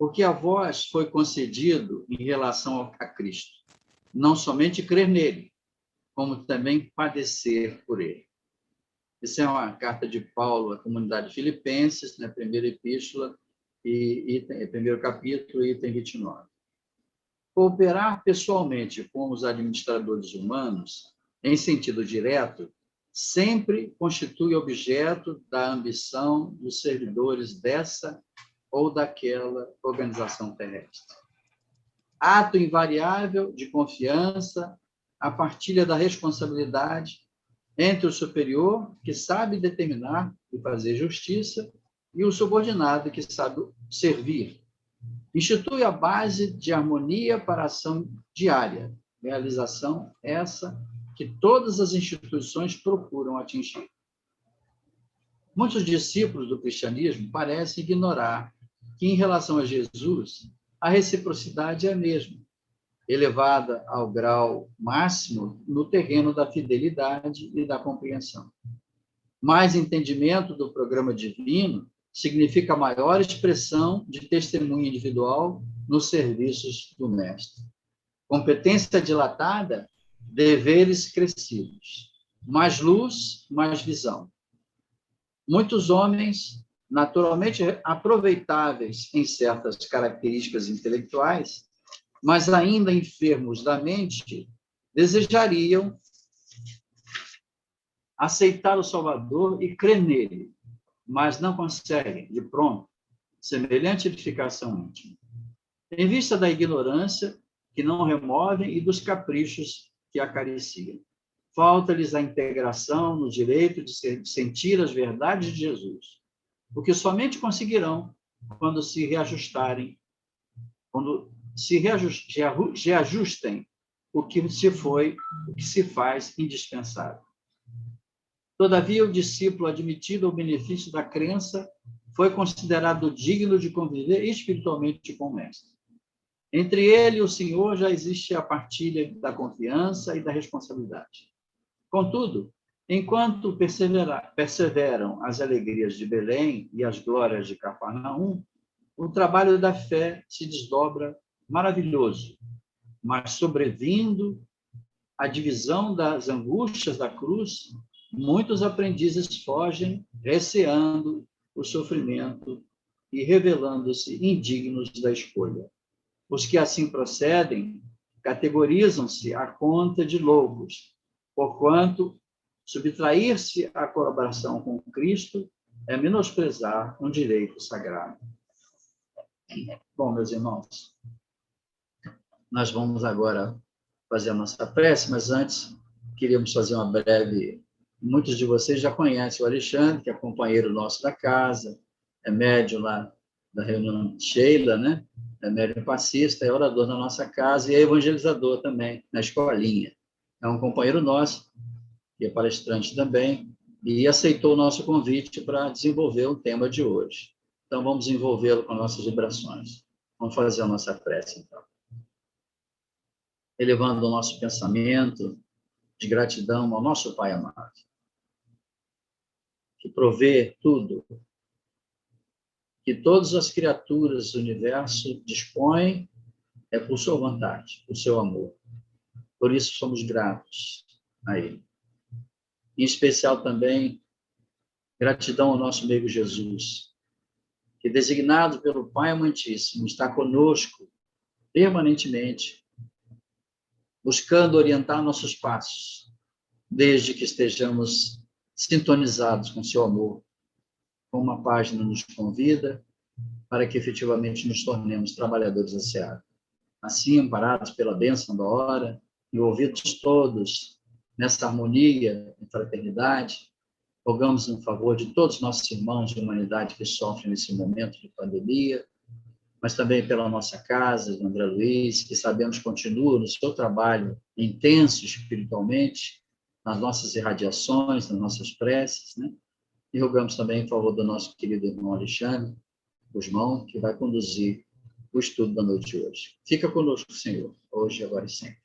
porque a vós foi concedido em relação a Cristo, não somente crer nele, como também padecer por ele. Essa é uma carta de Paulo à comunidade de Filipenses, na primeira epístola, primeiro capítulo, item 29. Cooperar pessoalmente com os administradores humanos, em sentido direto, sempre constitui objeto da ambição dos servidores dessa ou daquela organização terrestre. Ato invariável de confiança, a partilha da responsabilidade entre o superior, que sabe determinar e fazer justiça, e o subordinado, que sabe servir. Institui a base de harmonia para a ação diária, realização essa que todas as instituições procuram atingir. Muitos discípulos do cristianismo parecem ignorar que, em relação a Jesus, a reciprocidade é a mesma, elevada ao grau máximo no terreno da fidelidade e da compreensão. Mais entendimento do programa divino significa maior expressão de testemunho individual nos serviços do Mestre. Competência dilatada, deveres crescidos. Mais luz, mais visão. Muitos homens, naturalmente aproveitáveis em certas características intelectuais, mas ainda enfermos da mente, desejariam aceitar o Salvador e crer nele, mas não conseguem, de pronto, semelhante edificação íntima. Em vista da ignorância que não removem e dos caprichos que acariciam. Falta-lhes a integração no direito de sentir as verdades de Jesus, o que somente conseguirão quando se reajustarem, quando se reajustem o que se faz indispensável. Todavia, o discípulo admitido ao benefício da crença foi considerado digno de conviver espiritualmente com o Mestre. Entre ele e o Senhor já existe a partilha da confiança e da responsabilidade. Contudo, enquanto perseveram as alegrias de Belém e as glórias de Cafarnaum, o trabalho da fé se desdobra maravilhoso, mas sobrevindo a divisão das angústias da cruz, muitos aprendizes fogem, receando o sofrimento e revelando-se indignos da escolha. Os que assim procedem categorizam-se à conta de loucos, porquanto subtrair-se à colaboração com Cristo é menosprezar um direito sagrado. Bom, meus irmãos, nós vamos agora fazer a nossa prece, mas antes queríamos fazer uma breve... Muitos de vocês já conhecem o Alexandre, que é companheiro nosso da casa, é médium lá da reunião Sheila, né? É médium passista, é orador na nossa casa e é evangelizador também, na escolinha. É um companheiro nosso, que é palestrante também, e aceitou o nosso convite para desenvolver o tema de hoje. Então, vamos envolvê-lo com nossas vibrações. Vamos fazer a nossa prece, então. Elevando o nosso pensamento de gratidão ao nosso Pai amado, que provê tudo, que todas as criaturas do universo dispõem é por sua vontade, por seu amor. Por isso somos gratos a Ele. Em especial também, gratidão ao nosso amigo Jesus, que designado pelo Pai Amantíssimo, está conosco permanentemente, buscando orientar nossos passos, desde que estejamos sintonizados com seu amor. Como uma página nos convida para que efetivamente nos tornemos trabalhadores da seara. Assim, amparados pela bênção da hora e ouvidos todos nessa harmonia e fraternidade, rogamos em favor de todos os nossos irmãos de humanidade que sofrem nesse momento de pandemia, mas também pela nossa casa, do André Luiz, que sabemos continua no seu trabalho intenso espiritualmente, nas nossas irradiações, nas nossas preces, né? E rogamos também em favor do nosso querido irmão Alexandre Guzmão, que vai conduzir o estudo da noite de hoje. Fica conosco, Senhor, hoje, agora e sempre.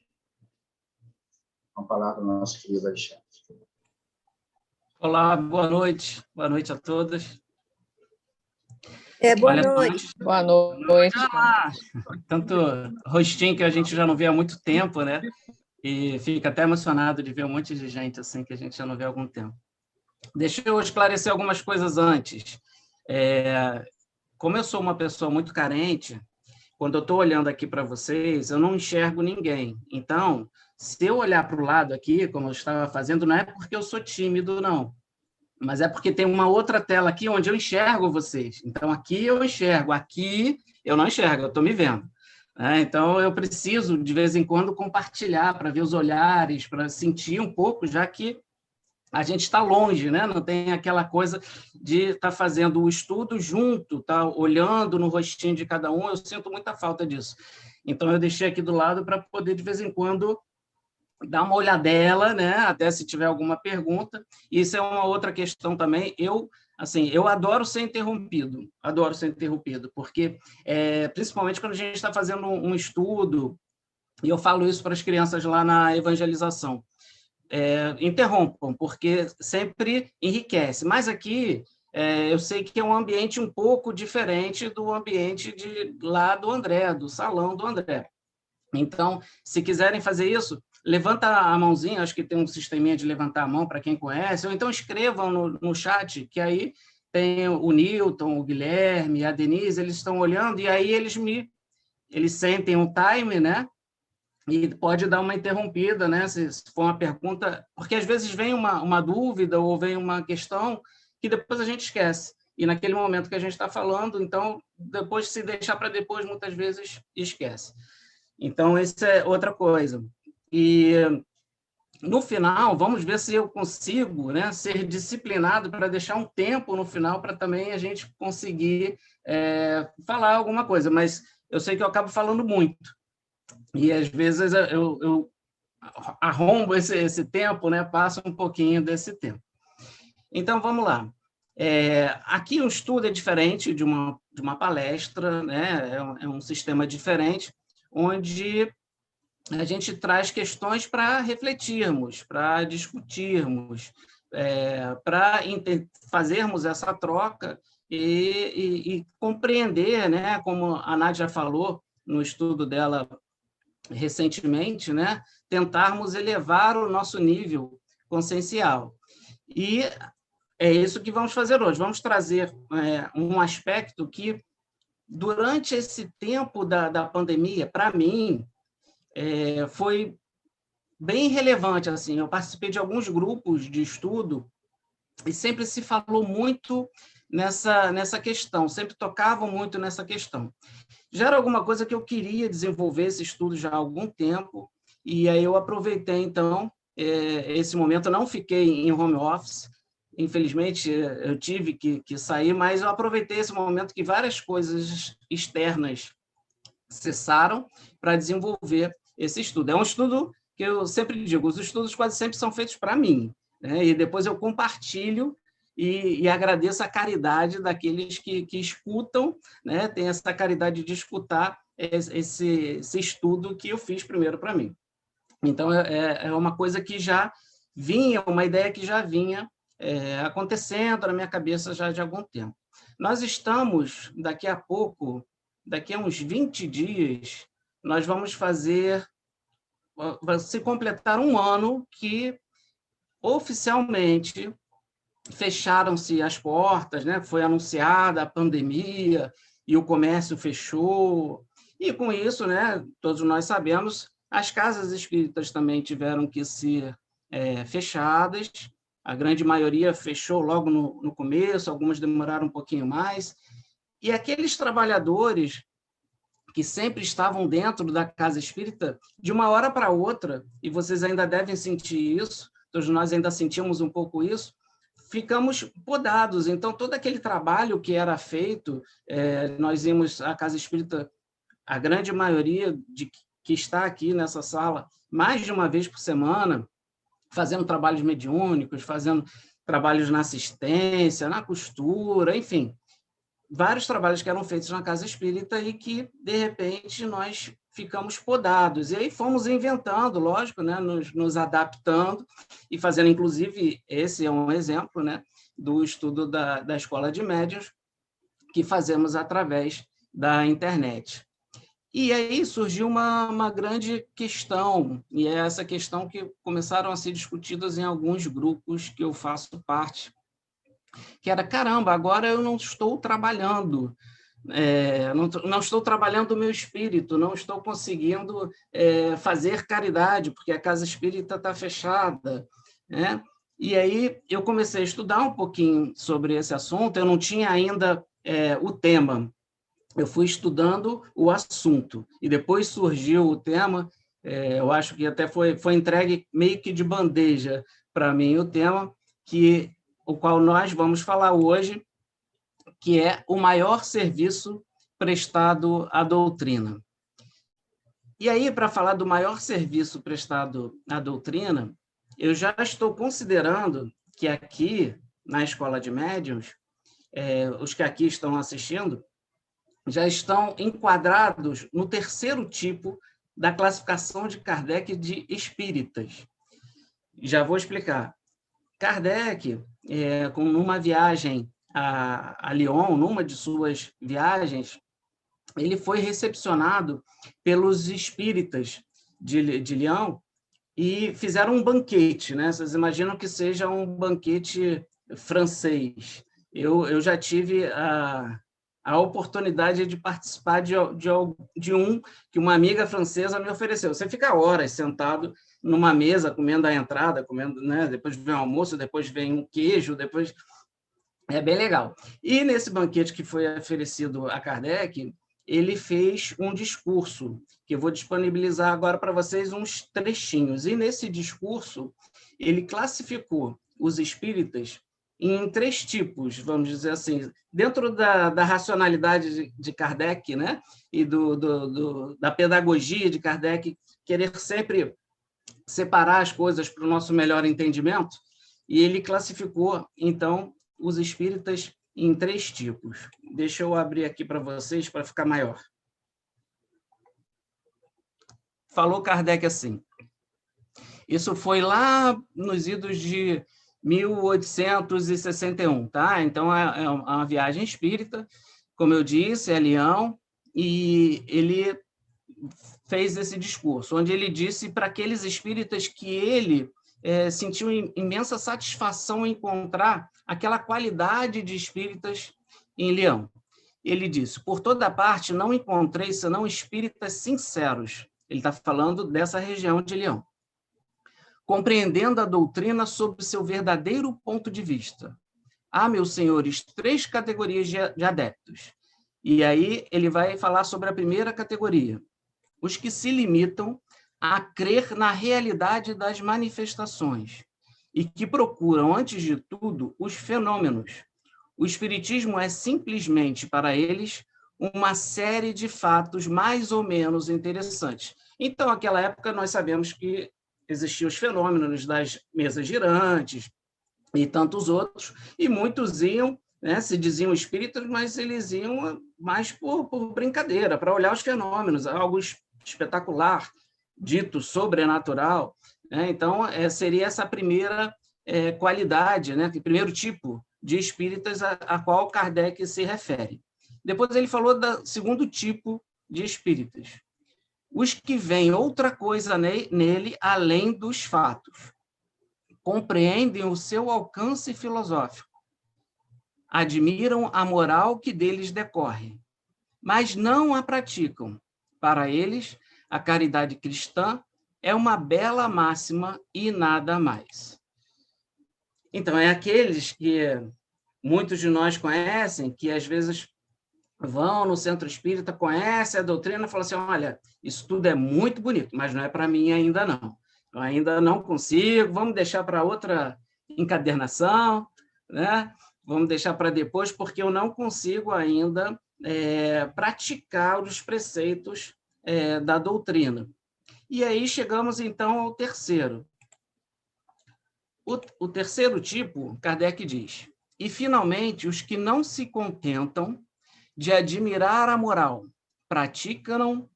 Com a palavra do nosso querido Alexandre. Olá, boa noite a todas. Boa Olha, noite. Boa noite. Tanto rostinho que a gente já não vê há muito tempo, né? E fica até emocionado de ver um monte de gente assim que a gente já não vê há algum tempo. Deixa eu esclarecer algumas coisas antes. Como eu sou uma pessoa muito carente, quando eu estou olhando aqui para vocês, eu não enxergo ninguém. Então, se eu olhar para o lado aqui, como eu estava fazendo, não é porque eu sou tímido, não. Mas é porque tem uma outra tela aqui onde eu enxergo vocês. Então, aqui eu enxergo, aqui eu não enxergo, eu estou me vendo. Então, eu preciso, de vez em quando, compartilhar para ver os olhares, para sentir um pouco, já que a gente está longe, né? Não tem aquela coisa de estar fazendo o estudo junto, tá olhando no rostinho de cada um, eu sinto muita falta disso. Então, eu deixei aqui do lado para poder, de vez em quando, dar uma olhadela, né? Até se tiver alguma pergunta. Isso é uma outra questão também. Eu adoro ser interrompido, porque, principalmente quando a gente está fazendo um estudo, e eu falo isso para as crianças lá na evangelização, interrompam, porque sempre enriquece. Mas aqui, eu sei que é um ambiente um pouco diferente do ambiente lá do André, do salão do André. Então, se quiserem fazer isso, levanta a mãozinha, acho que tem um sisteminha de levantar a mão para quem conhece, ou então escrevam no chat, que aí tem o Newton, o Guilherme, a Denise, eles estão olhando, e aí eles sentem um time, né? E pode dar uma interrompida, né? Se for uma pergunta, porque às vezes vem uma dúvida ou vem uma questão que depois a gente esquece. E naquele momento que a gente está falando, então, depois, se deixar para depois, muitas vezes esquece. Então, isso é outra coisa. E, no final, vamos ver se eu consigo, né, ser disciplinado para deixar um tempo no final para também a gente conseguir falar alguma coisa. Mas eu sei que eu acabo falando muito. E, às vezes, eu arrombo esse tempo, né, passo um pouquinho desse tempo. Então, vamos lá. Aqui o estudo é diferente de uma palestra, né, é um sistema diferente, onde a gente traz questões para refletirmos, para discutirmos, para fazermos essa troca e compreender, né, como a Nádia falou no estudo dela recentemente, né, tentarmos elevar o nosso nível consciencial. E é isso que vamos fazer hoje. Vamos trazer um aspecto que, durante esse tempo da pandemia, para mim, foi bem relevante. Assim, eu participei de alguns grupos de estudo e sempre se falou muito nessa questão, sempre tocavam muito nessa questão. Já era alguma coisa que eu queria desenvolver esse estudo já há algum tempo, e aí eu aproveitei, então, esse momento. Eu não fiquei em home office, infelizmente, eu tive que sair, mas eu aproveitei esse momento que várias coisas externas cessaram para desenvolver esse estudo. É um estudo que eu sempre digo, os estudos quase sempre são feitos para mim, né? E depois eu compartilho e agradeço a caridade daqueles que escutam, né? Tem essa caridade de escutar esse estudo que eu fiz primeiro para mim. Então, é uma coisa que já vinha, uma ideia que já vinha acontecendo na minha cabeça já de algum tempo. Nós estamos, daqui a pouco, daqui a uns 20 dias, nós vamos se completar um ano que, oficialmente, fecharam-se as portas, né? Foi anunciada a pandemia e o comércio fechou. E, com isso, né, todos nós sabemos, as casas espíritas também tiveram que ser fechadas. A grande maioria fechou logo no começo, algumas demoraram um pouquinho mais. E aqueles trabalhadores que sempre estavam dentro da casa espírita, de uma hora para outra, e vocês ainda devem sentir isso, todos nós ainda sentimos um pouco isso, ficamos podados. Então, todo aquele trabalho que era feito, nós íamos à casa espírita, a grande maioria que está aqui nessa sala, mais de uma vez por semana, fazendo trabalhos mediúnicos, fazendo trabalhos na assistência, na costura, enfim, vários trabalhos que eram feitos na casa espírita e que, de repente, nós ficamos podados. E aí fomos inventando, lógico, né, nos adaptando e fazendo, inclusive, esse é um exemplo, né, do estudo da Escola de Médiuns, que fazemos através da internet. E aí surgiu uma grande questão, e é essa questão que começaram a ser discutidas em alguns grupos que eu faço parte, que era, caramba, agora eu não estou trabalhando, não estou trabalhando o meu espírito, não estou conseguindo fazer caridade, porque a casa espírita está fechada, né? E aí eu comecei a estudar um pouquinho sobre esse assunto, eu não tinha ainda o tema, eu fui estudando o assunto, e depois surgiu o tema, eu acho que até foi entregue meio que de bandeja para mim o tema, o qual nós vamos falar hoje, que é o maior serviço prestado à doutrina. E aí, para falar do maior serviço prestado à doutrina, eu já estou considerando que aqui, na Escola de Médiuns, os que aqui estão assistindo, já estão enquadrados no terceiro tipo da classificação de Kardec de espíritas. Já vou explicar. Kardec, numa viagem a Lyon, numa de suas viagens, ele foi recepcionado pelos espíritas de Lyon e fizeram um banquete, né? Vocês imaginam que seja um banquete francês. Eu já tive a oportunidade de participar de um que uma amiga francesa me ofereceu. Você fica horas sentado numa mesa, comendo a entrada, comendo, né? Depois vem o almoço, depois vem um queijo, depois... É bem legal. E nesse banquete que foi oferecido a Kardec, ele fez um discurso, que eu vou disponibilizar agora para vocês uns trechinhos. E nesse discurso, ele classificou os espíritas em 3 tipos, vamos dizer assim, dentro da racionalidade de Kardec, né? E da pedagogia de Kardec, querer sempre separar as coisas para o nosso melhor entendimento, e ele classificou, então, os espíritas em 3 tipos. Deixa eu abrir aqui para vocês, para ficar maior. Falou Kardec assim, isso foi lá nos idos de 1861, tá? Então, é uma viagem espírita, como eu disse, é Lyon, e ele fez esse discurso, onde ele disse para aqueles espíritas que ele sentiu imensa satisfação em encontrar aquela qualidade de espíritas em Lyon. Ele disse, por toda parte não encontrei senão espíritas sinceros. Ele está falando dessa região de Lyon. Compreendendo a doutrina sob seu verdadeiro ponto de vista. Há, meus senhores, 3 categorias de adeptos. E aí ele vai falar sobre a primeira categoria. Os que se limitam a crer na realidade das manifestações e que procuram, antes de tudo, os fenômenos. O espiritismo é simplesmente, para eles, uma série de fatos mais ou menos interessantes. Então, naquela época, nós sabemos que existiam os fenômenos das mesas girantes e tantos outros, e muitos iam, né, se diziam espíritas, mas eles iam mais por brincadeira, para olhar os fenômenos, algo espetacular, dito sobrenatural, né? Então, seria essa primeira qualidade, né? O primeiro tipo de espíritas a qual Kardec se refere. Depois ele falou do segundo tipo de espíritas, os que veem outra coisa nele além dos fatos, compreendem o seu alcance filosófico, admiram a moral que deles decorre, mas não a praticam. Para eles, a caridade cristã é uma bela máxima e nada mais. Então, é aqueles que muitos de nós conhecem, que às vezes vão no centro espírita, conhecem a doutrina e falam assim, olha, isso tudo é muito bonito, mas não é para mim ainda não. Eu ainda não consigo, vamos deixar para outra encadernação, né? Vamos deixar para depois, porque eu não consigo ainda praticar os preceitos da doutrina. E aí chegamos, então, ao terceiro. O terceiro tipo, Kardec diz, e, finalmente, os que não se contentam de admirar a moral, praticam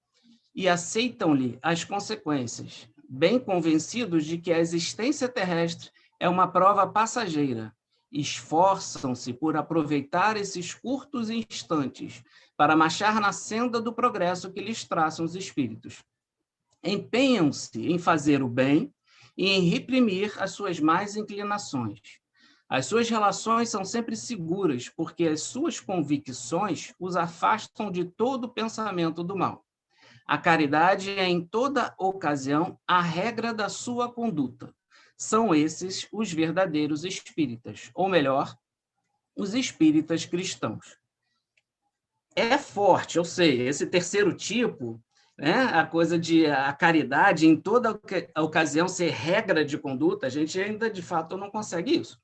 e aceitam-lhe as consequências, bem convencidos de que a existência terrestre é uma prova passageira esforçam-se por aproveitar esses curtos instantes para marchar na senda do progresso que lhes traçam os espíritos. Empenham-se em fazer o bem e em reprimir as suas más inclinações. As suas relações são sempre seguras, porque as suas convicções os afastam de todo pensamento do mal. A caridade é, em toda ocasião, a regra da sua conduta. São esses os verdadeiros espíritas, ou melhor, os espíritas cristãos. É forte, eu sei, esse terceiro tipo, né, a coisa de a caridade em toda ocasião ser regra de conduta, a gente ainda, de fato, não consegue isso.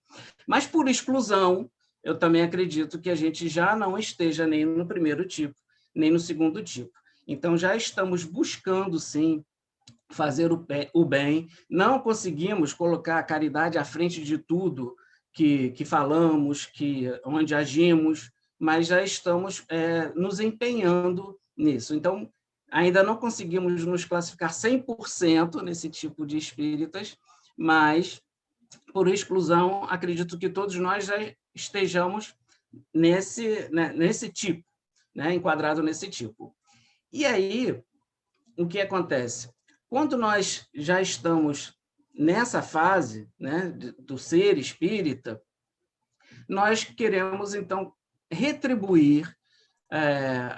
Mas, por exclusão, eu também acredito que a gente já não esteja nem no primeiro tipo, nem no segundo tipo. Então, já estamos buscando, sim, fazer o bem, não conseguimos colocar a caridade à frente de tudo que falamos, onde agimos, mas já estamos nos empenhando nisso. Então, ainda não conseguimos nos classificar 100% nesse tipo de espíritas, mas, por exclusão, acredito que todos nós já estejamos nesse tipo, né, enquadrado nesse tipo. E aí, o que acontece? Quando nós já estamos nessa fase, né, do ser espírita, nós queremos, então, retribuir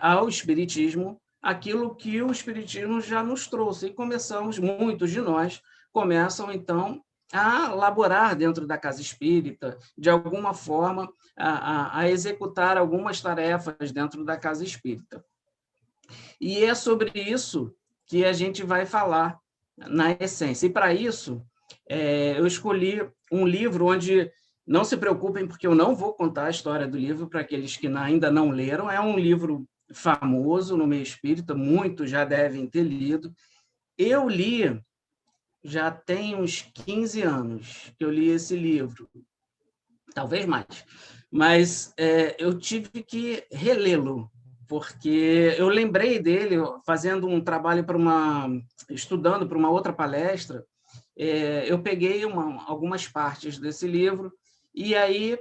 ao espiritismo aquilo que o espiritismo já nos trouxe. E muitos de nós começam, então, a laborar dentro da casa espírita, de alguma forma, a executar algumas tarefas dentro da casa espírita. E é sobre isso que a gente vai falar na essência. E, para isso, eu escolhi um livro onde, não se preocupem, porque eu não vou contar a história do livro para aqueles que ainda não leram. É um livro famoso no meio espírita, muitos já devem ter lido. Eu li, já tem uns 15 anos que eu li esse livro, talvez mais, mas eu tive que relê-lo, porque eu lembrei dele fazendo um trabalho estudando para uma outra palestra. Eu peguei algumas partes desse livro e aí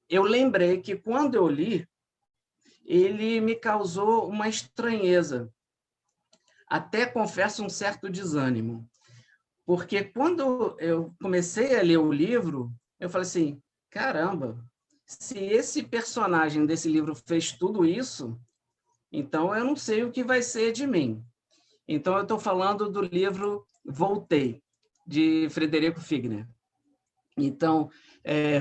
eu lembrei que, quando eu li, ele me causou uma estranheza, até, confesso, um certo desânimo, porque quando eu comecei a ler o livro, eu falei assim, caramba, se esse personagem desse livro fez tudo isso, então eu não sei o que vai ser de mim. Então, eu estou falando do livro Voltei, de Frederico Figner. Então,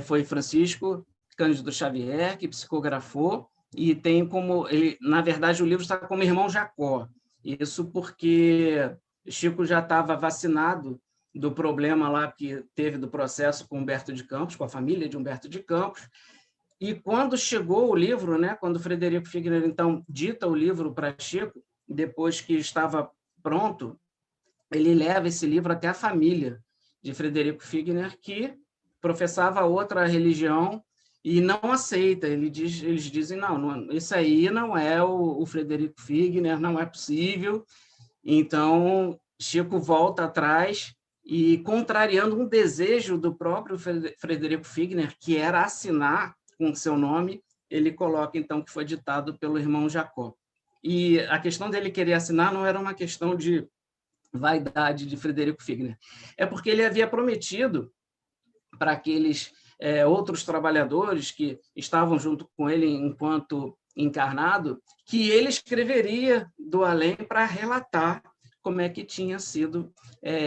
foi Francisco Cândido Xavier que psicografou, e tem como... na verdade, o livro está como Irmão Jacó. Isso porque Chico já estava vacinado do problema lá que teve do processo com Humberto de Campos, com a família de Humberto de Campos. E quando chegou o livro, né, quando Frederico Figner, então, dita o livro para Chico, depois que estava pronto, ele leva esse livro até a família de Frederico Figner, que professava outra religião e não aceita. Eles dizem, não, isso aí não é o Frederico Figner, não é possível. Então, Chico volta atrás e, contrariando um desejo do próprio Frederico Figner, que era assinar com seu nome, ele coloca, então, que foi ditado pelo irmão Jacó. E a questão dele querer assinar não era uma questão de vaidade de Frederico Figner, é porque ele havia prometido para aqueles outros trabalhadores que estavam junto com ele enquanto encarnado, que ele escreveria do além para relatar como é que tinha sido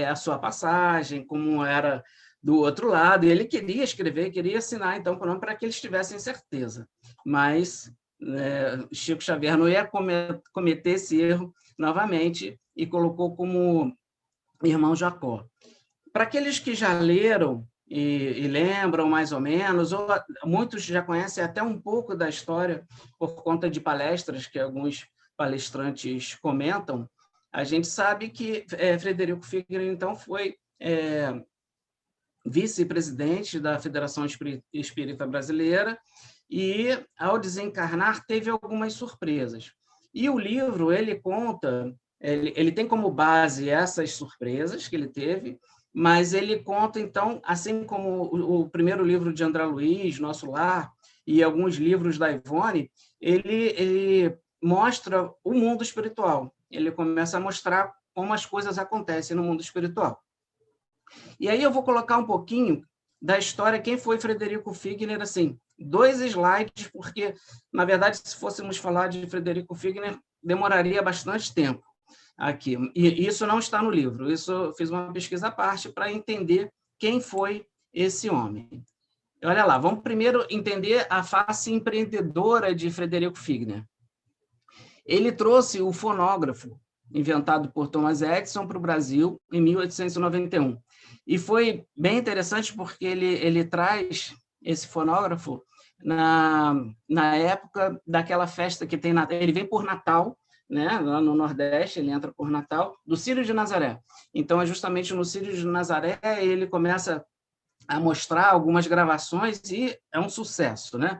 a sua passagem, como era do outro lado, e ele queria escrever, queria assinar, então, o nome para que eles tivessem certeza. Mas Chico Xavier não ia cometer esse erro novamente e colocou como Irmão Jacó. Para aqueles que já leram e lembram mais ou menos, ou muitos já conhecem até um pouco da história por conta de palestras que alguns palestrantes comentam, a gente sabe que Frederico Figner, então, foi vice-presidente da Federação Espírita Brasileira e, ao desencarnar, teve algumas surpresas. E o livro, ele conta, ele tem como base essas surpresas que ele teve, mas ele conta, então, assim como o primeiro livro de André Luiz, Nosso Lar, e alguns livros da Ivone, ele mostra o mundo espiritual. Ele começa a mostrar como as coisas acontecem no mundo espiritual. E aí eu vou colocar um pouquinho da história, quem foi Frederico Figner, assim, 2 slides, porque, na verdade, se fôssemos falar de Frederico Figner, demoraria bastante tempo aqui. E isso não está no livro, isso eu fiz uma pesquisa à parte para entender quem foi esse homem. Olha lá, vamos primeiro entender a face empreendedora de Frederico Figner. Ele trouxe o fonógrafo, inventado por Thomas Edison, para o Brasil em 1891. E foi bem interessante porque ele traz esse fonógrafo na época daquela festa que tem, ele vem por Natal, né, lá no Nordeste, ele entra por Natal, do Círio de Nazaré. Então, é justamente no Círio de Nazaré ele começa a mostrar algumas gravações e é um sucesso, né?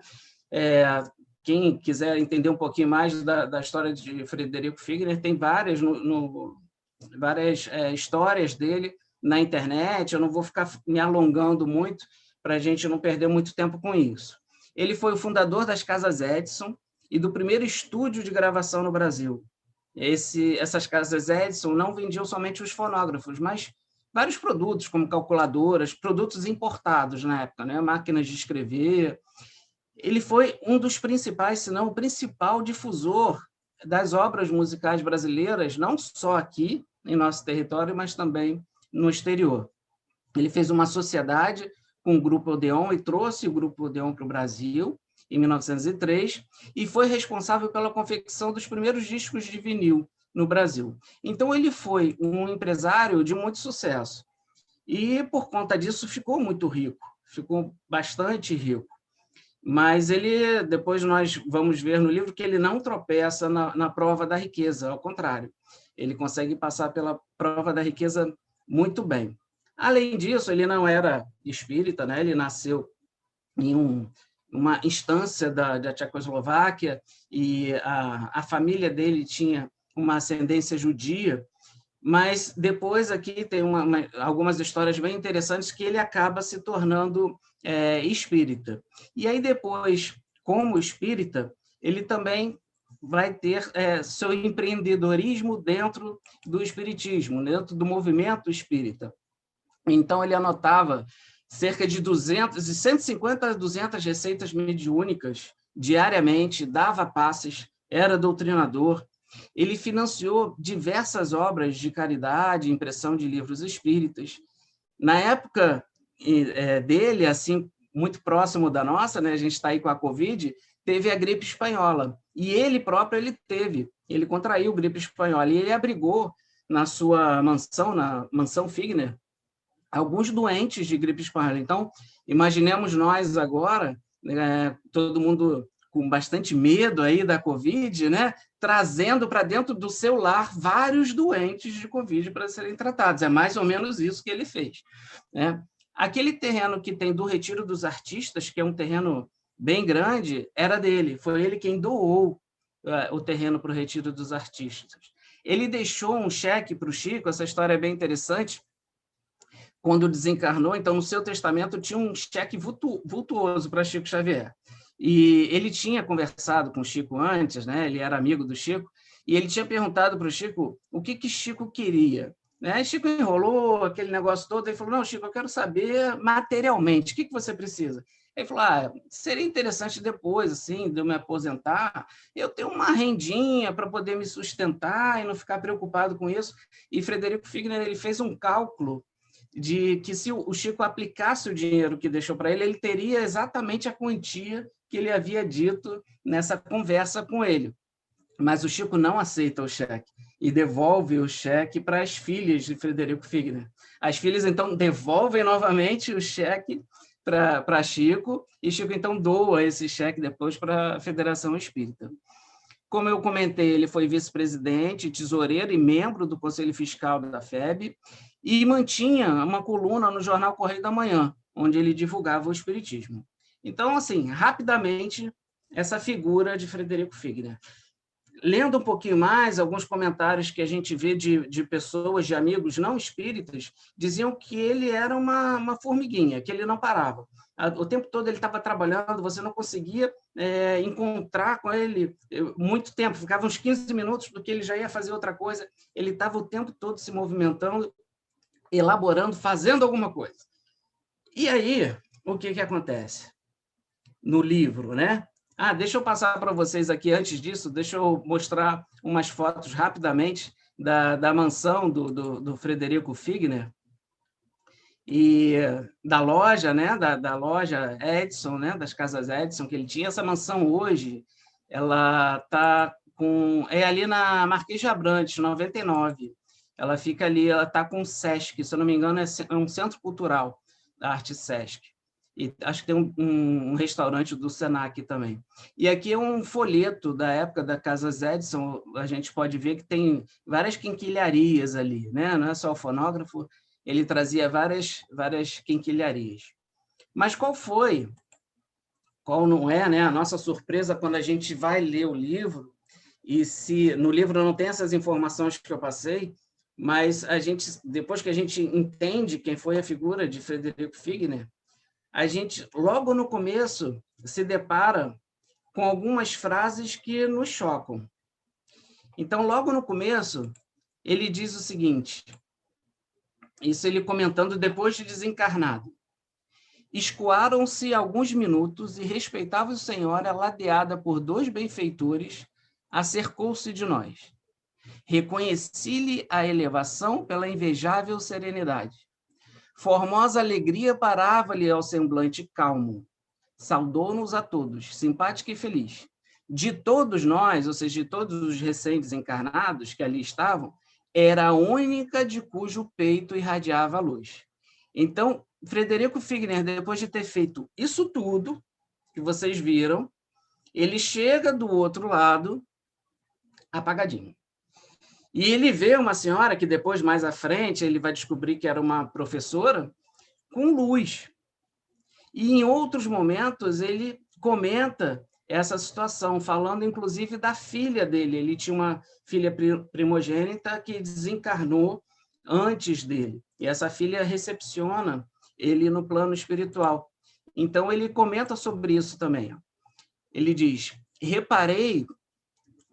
Quem quiser entender um pouquinho mais da história de Frederico Figner, tem várias, várias histórias dele na internet, eu não vou ficar me alongando muito para a gente não perder muito tempo com isso. Ele foi o fundador das Casas Edison e do primeiro estúdio de gravação no Brasil. Essas Casas Edison não vendiam somente os fonógrafos, mas vários produtos, como calculadoras, produtos importados na época, né? Máquinas de escrever. Ele foi um dos principais, se não o principal difusor das obras musicais brasileiras, não só aqui em nosso território, mas também no exterior. Ele fez uma sociedade com o Grupo Odeon e trouxe o Grupo Odeon para o Brasil em 1903 e foi responsável pela confecção dos primeiros discos de vinil no Brasil. Então, ele foi um empresário de muito sucesso e, por conta disso, ficou muito rico, ficou bastante rico. Mas ele, depois nós vamos ver no livro que ele não tropeça na prova da riqueza, ao contrário, ele consegue passar pela prova da riqueza muito bem. Além disso, ele não era espírita, né? Ele nasceu em uma instância da Tchecoslováquia e a família dele tinha uma ascendência judia, mas depois aqui tem algumas histórias bem interessantes que ele acaba se tornando espírita. E aí depois, como espírita, ele também vai ter seu empreendedorismo dentro do espiritismo, dentro do movimento espírita. Então, ele anotava cerca de 150 a 200 receitas mediúnicas diariamente, dava passes, era doutrinador. Ele financiou diversas obras de caridade, impressão de livros espíritas. Na época dele, assim, muito próximo da nossa, né, a gente está aí com a Covid, teve a gripe espanhola. E ele próprio, ele contraiu gripe espanhola. E ele abrigou na sua mansão, na Mansão Figner, alguns doentes de gripe espanhola. Então, imaginemos nós agora, todo mundo com bastante medo aí da Covid, né, trazendo para dentro do seu lar vários doentes de Covid para serem tratados. É mais ou menos isso que ele fez, né? Aquele terreno que tem do Retiro dos Artistas, que é um terreno bem grande, era dele. Foi ele quem doou o terreno para o Retiro dos Artistas. Ele deixou um cheque para o Chico, essa história é bem interessante, quando desencarnou, então, no seu testamento, tinha um cheque vultuoso para Chico Xavier. E ele tinha conversado com o Chico antes, né? Ele era amigo do Chico, e ele tinha perguntado para o Chico o que Chico queria. Né? Chico enrolou aquele negócio todo, e falou, não, Chico, eu quero saber materialmente, o que você precisa? Ele falou, seria interessante depois, assim, de eu me aposentar, eu ter uma rendinha para poder me sustentar e não ficar preocupado com isso. E Frederico Figner, ele fez um cálculo de que se o Chico aplicasse o dinheiro que deixou para ele, ele teria exatamente a quantia que ele havia dito nessa conversa com ele. Mas o Chico não aceita o cheque e devolve o cheque para as filhas de Frederico Figner. As filhas, então, devolvem novamente o cheque para Chico, e Chico, então, doa esse cheque depois para a Federação Espírita. Como eu comentei, ele foi vice-presidente, tesoureiro e membro do Conselho Fiscal da FEB, e mantinha uma coluna no jornal Correio da Manhã, onde ele divulgava o espiritismo. Então, assim, rapidamente, essa figura de Frederico Figner. lendo um pouquinho mais, alguns comentários que a gente vê de pessoas, de amigos não espíritas, diziam que ele era uma formiguinha, que ele não parava. O tempo todo ele estava trabalhando, você não conseguia encontrar com ele muito tempo, ficava uns 15 minutos do que ele já ia fazer outra coisa, ele estava o tempo todo se movimentando, elaborando, fazendo alguma coisa. E aí, o que acontece? No livro, né? Deixa eu passar para vocês aqui, antes disso, deixa eu mostrar umas fotos rapidamente da mansão do Frederico Figner e da loja, né? Da loja Edson, né? Das casas Edson que ele tinha. Essa mansão hoje, ela está ali na Marquês de Abrantes, 99. Ela fica ali, ela está com o Sesc, se eu não me engano, é um centro cultural da Arte Sesc. E acho que tem um restaurante do Senac também. E aqui é um folheto da época da Casa Edson, a gente pode ver que tem várias quinquilharias ali, né? Não é só o fonógrafo, ele trazia várias quinquilharias. Mas qual não é, né, a nossa surpresa quando a gente vai ler o livro, e se no livro não tem essas informações que eu passei, mas depois que a gente entende quem foi a figura de Frederico Figner, a gente, logo no começo, se depara com algumas frases que nos chocam. Então, logo no começo, ele diz o seguinte, isso ele comentando depois de desencarnado: escoaram-se alguns minutos e respeitável senhora, ladeada por 2 benfeitores, acercou-se de nós. Reconheci-lhe a elevação pela invejável serenidade. Formosa alegria parava-lhe ao semblante calmo. Saudou-nos a todos, simpática e feliz. De todos nós, ou seja, de todos os recém-desencarnados que ali estavam, era a única de cujo peito irradiava a luz. Então, Frederico Figner, depois de ter feito isso tudo que vocês viram, ele chega do outro lado apagadinho. E ele vê uma senhora que depois, mais à frente, ele vai descobrir que era uma professora, com luz. E em outros momentos ele comenta essa situação, falando inclusive da filha dele. Ele tinha uma filha primogênita que desencarnou antes dele. E essa filha recepciona ele no plano espiritual. Então ele comenta sobre isso também. Ele diz: reparei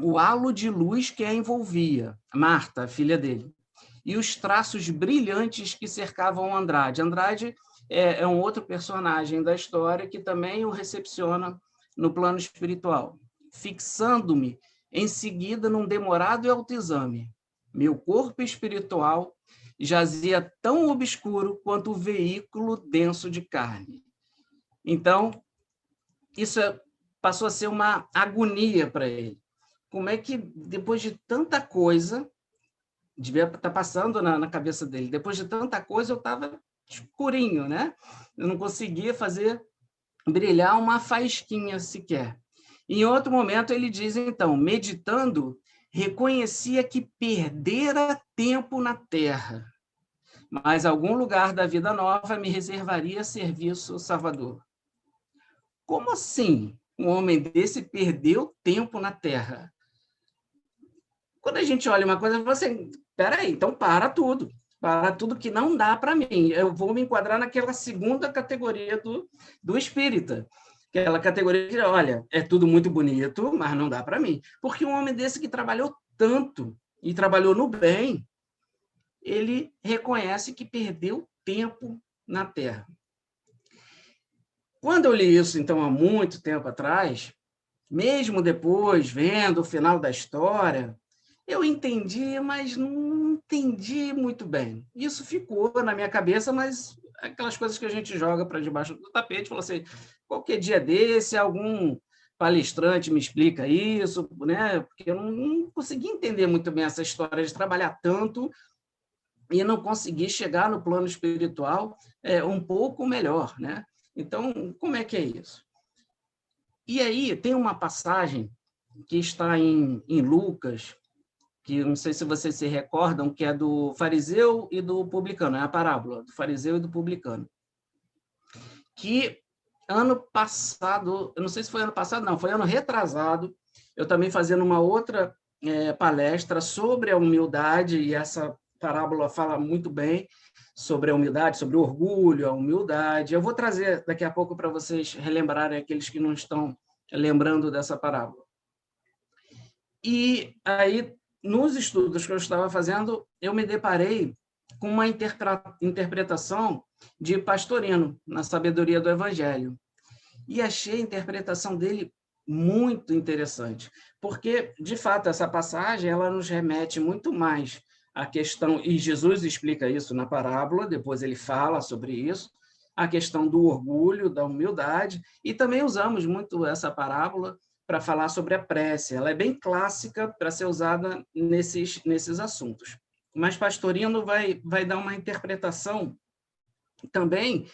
o halo de luz que a envolvia, Marta, a filha dele, e os traços brilhantes que cercavam Andrade. Andrade é um outro personagem da história que também o recepciona no plano espiritual, fixando-me em seguida num demorado e autoexame. Meu corpo espiritual jazia tão obscuro quanto o veículo denso de carne. Então, isso passou a ser uma agonia para ele. Como é que, depois de tanta coisa, devia estar passando na cabeça dele, depois de tanta coisa eu estava escurinho, né? Eu não conseguia fazer brilhar uma faísquinha sequer. Em outro momento ele diz, então, meditando, reconhecia que perdera tempo na terra, mas algum lugar da vida nova me reservaria serviço salvador. Como assim um homem desse perdeu tempo na terra? Quando a gente olha uma coisa, você, peraí, então para tudo que não dá para mim. Eu vou me enquadrar naquela segunda categoria do espírita, aquela categoria que, olha, é tudo muito bonito, mas não dá para mim. Porque um homem desse que trabalhou tanto e trabalhou no bem, ele reconhece que perdeu tempo na Terra. Quando eu li isso, então, há muito tempo atrás, mesmo depois, vendo o final da história, eu entendi, mas não entendi muito bem. Isso ficou na minha cabeça, mas aquelas coisas que a gente joga para debaixo do tapete, falou assim, qualquer dia desse, algum palestrante me explica isso, né? Porque eu não consegui entender muito bem essa história de trabalhar tanto e não conseguir chegar no plano espiritual um pouco melhor, né? Então, como é que é isso? E aí, tem uma passagem que está em Lucas, que não sei se vocês se recordam, que é do fariseu e do publicano, é a parábola do fariseu e do publicano. Que ano passado, eu não sei se foi ano passado, não, foi ano retrasado, eu também fazendo uma outra palestra sobre a humildade, e essa parábola fala muito bem sobre a humildade, sobre o orgulho, a humildade. Eu vou trazer daqui a pouco para vocês relembrarem aqueles que não estão lembrando dessa parábola. E aí, nos estudos que eu estava fazendo, eu me deparei com uma interpretação de Pastorino, na Sabedoria do Evangelho. E achei a interpretação dele muito interessante, porque, de fato, essa passagem ela nos remete muito mais à questão, e Jesus explica isso na parábola, depois ele fala sobre isso, a questão do orgulho, da humildade, e também usamos muito essa parábola para falar sobre a prece. Ela é bem clássica para ser usada nesses assuntos. Mas Pastorino vai dar uma interpretação também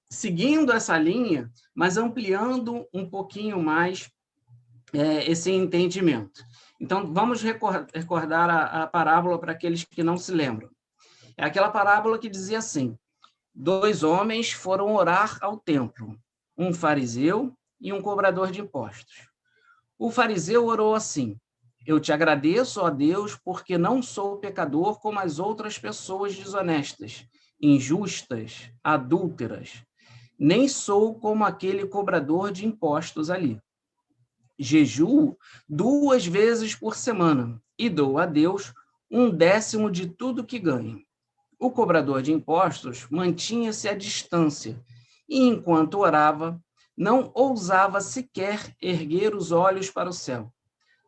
seguindo essa linha, mas ampliando um pouquinho mais esse entendimento. Então, vamos recordar a parábola para aqueles que não se lembram. É aquela parábola que dizia assim: 2 homens foram orar ao templo, um fariseu e um cobrador de impostos. O fariseu orou assim: eu te agradeço, ó Deus, porque não sou pecador como as outras pessoas desonestas, injustas, adúlteras, nem sou como aquele cobrador de impostos ali. Jejuo 2 vezes por semana e dou a Deus 1/10 de tudo que ganho. O cobrador de impostos mantinha-se à distância e, enquanto orava, não ousava sequer erguer os olhos para o céu.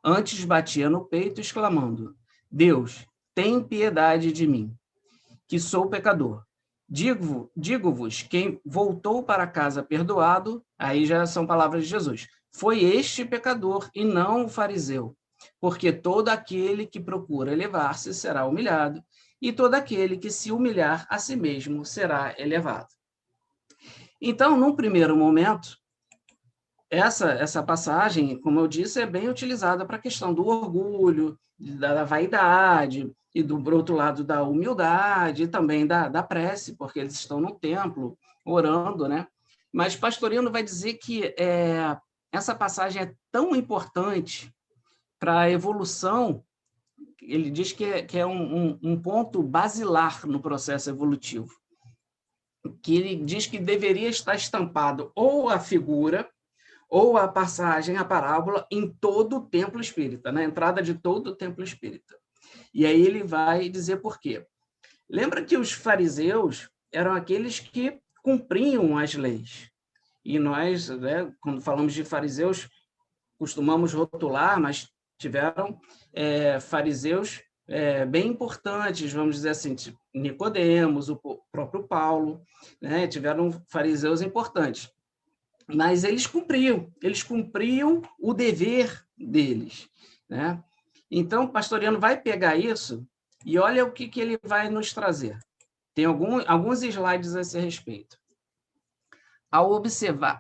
Antes batia no peito, exclamando: Deus, tem piedade de mim, que sou pecador. Digo-vos, quem voltou para casa perdoado, aí já são palavras de Jesus, foi este pecador e não o fariseu, porque todo aquele que procura elevar-se será humilhado, e todo aquele que se humilhar a si mesmo será elevado. Então, num primeiro momento, essa passagem, como eu disse, é bem utilizada para a questão do orgulho, da vaidade, e do outro lado da humildade, e também da prece, porque eles estão no templo orando, né? Mas Pastorino vai dizer que essa passagem é tão importante para a evolução, ele diz que é um ponto basilar no processo evolutivo, que ele diz que deveria estar estampado ou a figura, ou a passagem, a parábola, em todo o templo espírita, na entrada de todo o templo espírita. E aí ele vai dizer por quê. Lembra que os fariseus eram aqueles que cumpriam as leis. E nós, né, quando falamos de fariseus, costumamos rotular, mas tiveram fariseus bem importantes, vamos dizer assim, Nicodemos, o próprio Paulo, né, tiveram fariseus importantes. Mas eles cumpriam o dever deles, né? Então, Pastoriano vai pegar isso e olha o que ele vai nos trazer. Tem alguns slides a esse respeito. Ao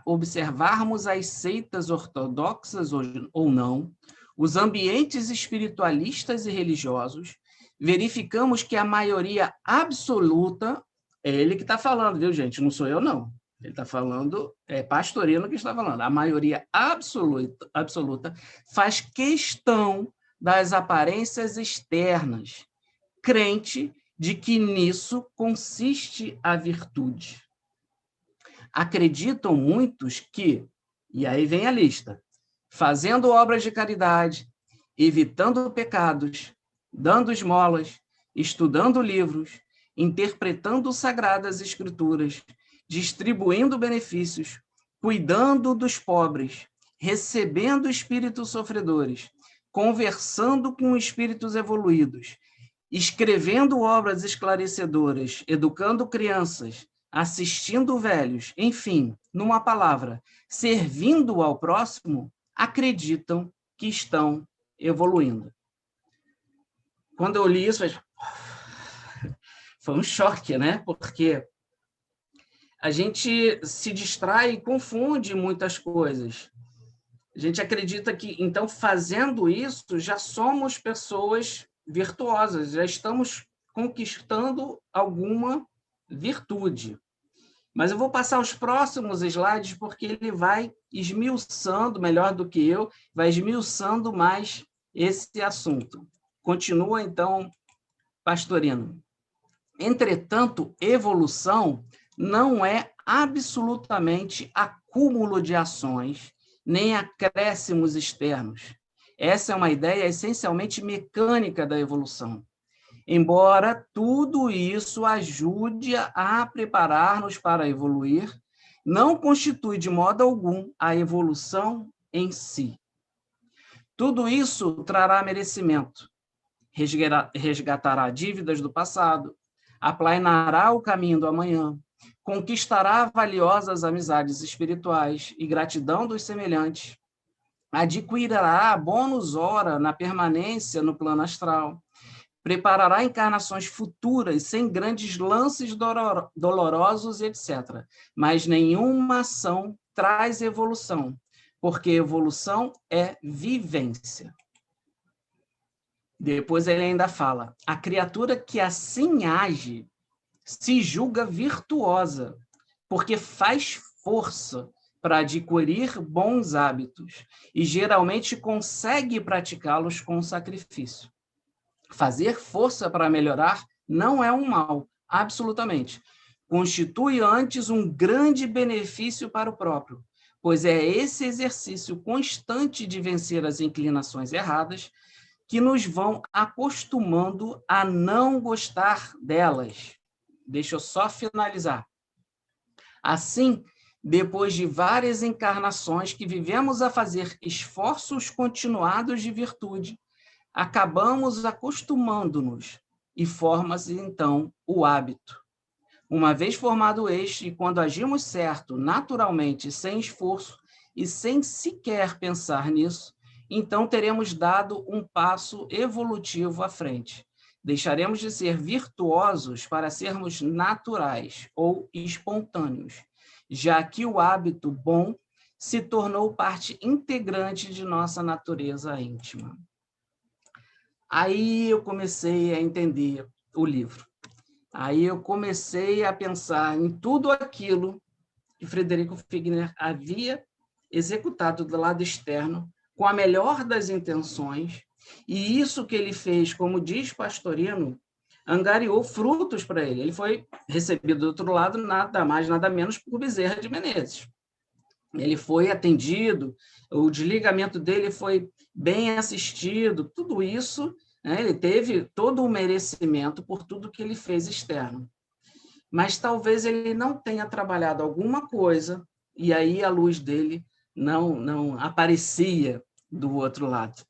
observarmos as seitas ortodoxas ou não, os ambientes espiritualistas e religiosos, verificamos que a maioria absoluta, é ele que está falando, viu, gente? Não sou eu, não. Ele está falando, é Pastorino que está falando. A maioria absoluta faz questão das aparências externas, crente de que nisso consiste a virtude. Acreditam muitos que, e aí vem a lista, fazendo obras de caridade, evitando pecados, dando esmolas, estudando livros, interpretando sagradas escrituras, distribuindo benefícios, cuidando dos pobres, recebendo espíritos sofredores, conversando com espíritos evoluídos, escrevendo obras esclarecedoras, educando crianças, assistindo velhos, enfim, numa palavra, servindo ao próximo, acreditam que estão evoluindo. Quando eu li isso, foi um choque, né? Porque a gente se distrai e confunde muitas coisas. A gente acredita que, então, fazendo isso, já somos pessoas virtuosas, já estamos conquistando alguma virtude. Mas eu vou passar os próximos slides, porque ele vai esmiuçando, melhor do que eu, vai esmiuçando mais esse assunto. Continua, então, Pastorino. Entretanto, evolução não é absolutamente acúmulo de ações, nem acréscimos externos. Essa é uma ideia essencialmente mecânica da evolução. Embora tudo isso ajude a preparar-nos para evoluir, não constitui de modo algum a evolução em si. Tudo isso trará merecimento, resgatará dívidas do passado, aplanará o caminho do amanhã, conquistará valiosas amizades espirituais e gratidão dos semelhantes, adquirirá bônus hora na permanência no plano astral, preparará encarnações futuras sem grandes lances dolorosos, etc. Mas nenhuma ação traz evolução, porque evolução é vivência. Depois ele ainda fala, a criatura que assim age se julga virtuosa, porque faz força para adquirir bons hábitos e geralmente consegue praticá-los com sacrifício. Fazer força para melhorar não é um mal, absolutamente. Constitui antes um grande benefício para o próprio, pois é esse exercício constante de vencer as inclinações erradas que nos vão acostumando a não gostar delas. Deixa eu só finalizar. Assim, depois de várias encarnações que vivemos a fazer esforços continuados de virtude, acabamos acostumando-nos e forma-se, então, o hábito. Uma vez formado este, e quando agimos certo, naturalmente, sem esforço e sem sequer pensar nisso, então teremos dado um passo evolutivo à frente. Deixaremos de ser virtuosos para sermos naturais ou espontâneos, já que o hábito bom se tornou parte integrante de nossa natureza íntima. Aí eu comecei a entender o livro. Aí eu comecei a pensar em tudo aquilo que Frederico Figner havia executado do lado externo, com a melhor das intenções, e isso que ele fez, como diz Pastorino, angariou frutos para ele. Ele foi recebido do outro lado, nada mais, nada menos, por Bezerra de Menezes. Ele foi atendido, o desligamento dele foi bem assistido, tudo isso, né, ele teve todo o merecimento por tudo que ele fez externo. Mas talvez ele não tenha trabalhado alguma coisa, e aí a luz dele não aparecia do outro lado.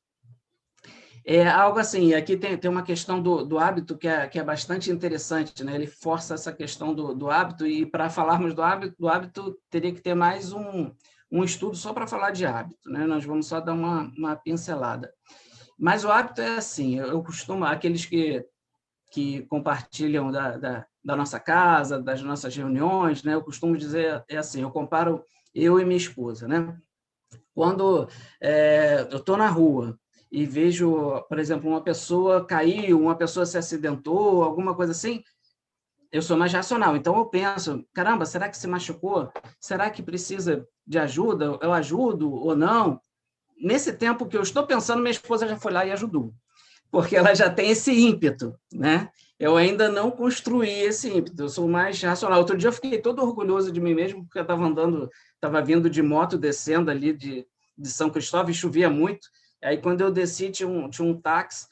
É algo assim, aqui tem uma questão do hábito que é bastante interessante, né? Ele força essa questão do hábito, e para falarmos do hábito teria que ter mais um estudo só para falar de hábito, né? Nós vamos só dar uma pincelada. Mas o hábito é assim, eu costumo, aqueles que compartilham da nossa casa, das nossas reuniões, né? Eu costumo dizer, é assim, eu comparo eu e minha esposa, né? Quando eu estou na rua e vejo, por exemplo, uma pessoa caiu, uma pessoa se acidentou, alguma coisa assim, eu sou mais racional. Então, eu penso, caramba, será que se machucou? Será que precisa de ajuda? Eu ajudo ou não? Nesse tempo que eu estou pensando, minha esposa já foi lá e ajudou, porque ela já tem esse ímpeto, né? Eu ainda não construí esse ímpeto, eu sou mais racional. Outro dia eu fiquei todo orgulhoso de mim mesmo, porque eu estava vindo de moto, descendo ali de São Cristóvão, e chovia muito. Aí, quando eu desci, tinha um táxi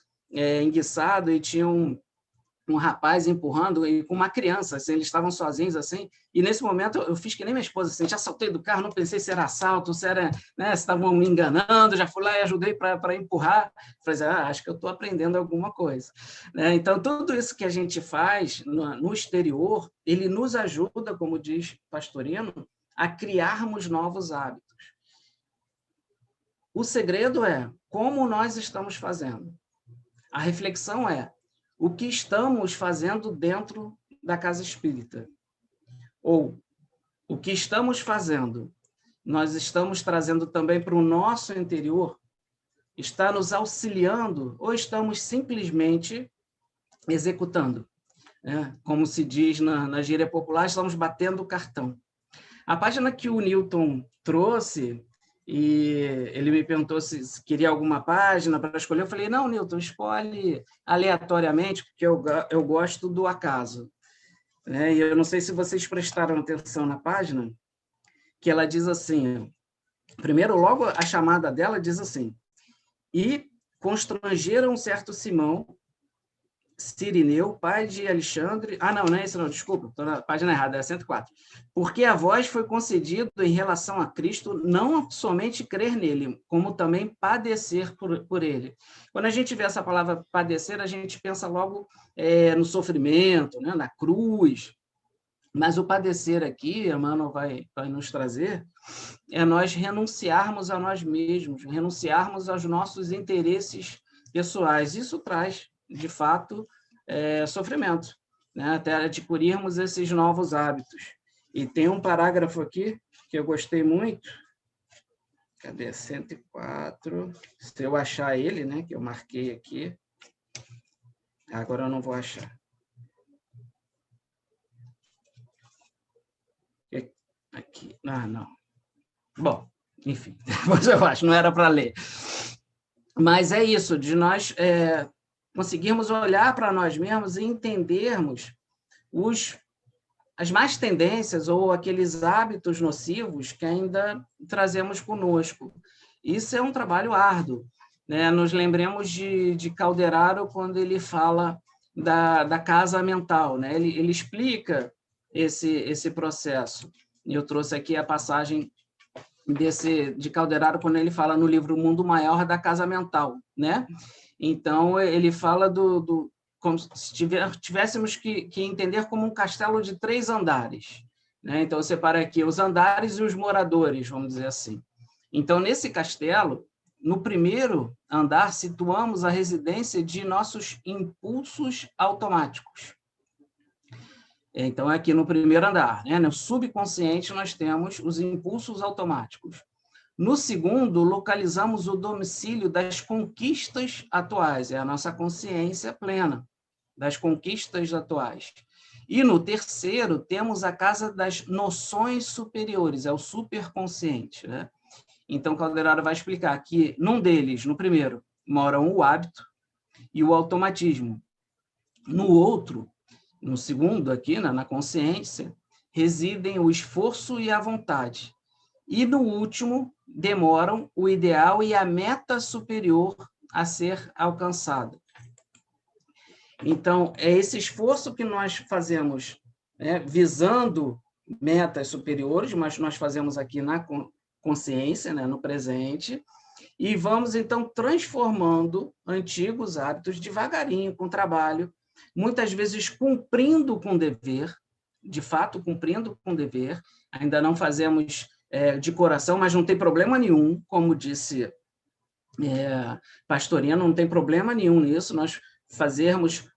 enguiçado, e tinha um rapaz empurrando, e com uma criança, assim, eles estavam sozinhos, assim, e nesse momento eu fiz que nem minha esposa, assim, já saltei do carro, não pensei se era assalto, se era, né, se estavam me enganando, já fui lá e ajudei para empurrar, falei, acho que eu estou aprendendo alguma coisa, né? Então, tudo isso que a gente faz no exterior, ele nos ajuda, como diz Pastorino, a criarmos novos hábitos. O segredo é como nós estamos fazendo. A reflexão é o que estamos fazendo dentro da casa espírita. Ou o que estamos fazendo, nós estamos trazendo também para o nosso interior, está nos auxiliando, ou estamos simplesmente executando. Né? Como se diz na gíria popular, estamos batendo o cartão. A página que o Newton trouxe, e ele me perguntou se queria alguma página para escolher. Eu falei, não, Newton, escolhe aleatoriamente, porque eu gosto do acaso. E eu não sei se vocês prestaram atenção na página, que ela diz assim, primeiro, logo a chamada dela diz assim, e constrangeram certo Simão, Cirineu, pai de Alexandre... não é esse não, desculpa, estou na página errada, é 104. Porque a vós foi concedido em relação a Cristo não somente crer nele, como também padecer por ele. Quando a gente vê essa palavra padecer, a gente pensa logo no sofrimento, né, na cruz. Mas o padecer aqui, Emmanuel vai nos trazer, é nós renunciarmos a nós mesmos, renunciarmos aos nossos interesses pessoais. Isso traz, de fato, sofrimento, né? Até adquirirmos esses novos hábitos. E tem um parágrafo aqui que eu gostei muito. Cadê? 104. Se eu achar ele, né, que eu marquei aqui. Agora eu não vou achar. Aqui. Não. Bom, enfim, depois eu acho, não era para ler. Mas é isso, de nós conseguirmos olhar para nós mesmos e entendermos as más tendências ou aqueles hábitos nocivos que ainda trazemos conosco. Isso é um trabalho árduo, né? Nos lembremos de Calderaro quando ele fala da casa mental, né? Ele explica esse processo. Eu trouxe aqui a passagem de Calderaro quando ele fala no livro O Mundo Maior da Casa Mental, né? Então, ele fala como se tivéssemos que entender como um castelo de 3 andares, né? Então, separa aqui os andares e os moradores, vamos dizer assim. Então, nesse castelo, no primeiro andar, situamos a residência de nossos impulsos automáticos. Então, aqui no primeiro andar, né? No subconsciente, nós temos os impulsos automáticos. No segundo, localizamos o domicílio das conquistas atuais, é a nossa consciência plena das conquistas atuais. E no terceiro, temos a casa das noções superiores, é o superconsciente, né? Então, Calderaro vai explicar que, num deles, no primeiro, moram o hábito e o automatismo. No outro, no segundo, aqui, na consciência, residem o esforço e a vontade. E, no último, demoram o ideal e a meta superior a ser alcançada. Então, é esse esforço que nós fazemos, né, visando metas superiores, mas nós fazemos aqui na consciência, né, no presente, e vamos, então, transformando antigos hábitos devagarinho, com trabalho, muitas vezes cumprindo com dever, de fato, cumprindo com dever, ainda não fazemos de coração, mas não tem problema nenhum, como disse Pastorino, não tem problema nenhum nisso, nós fazermos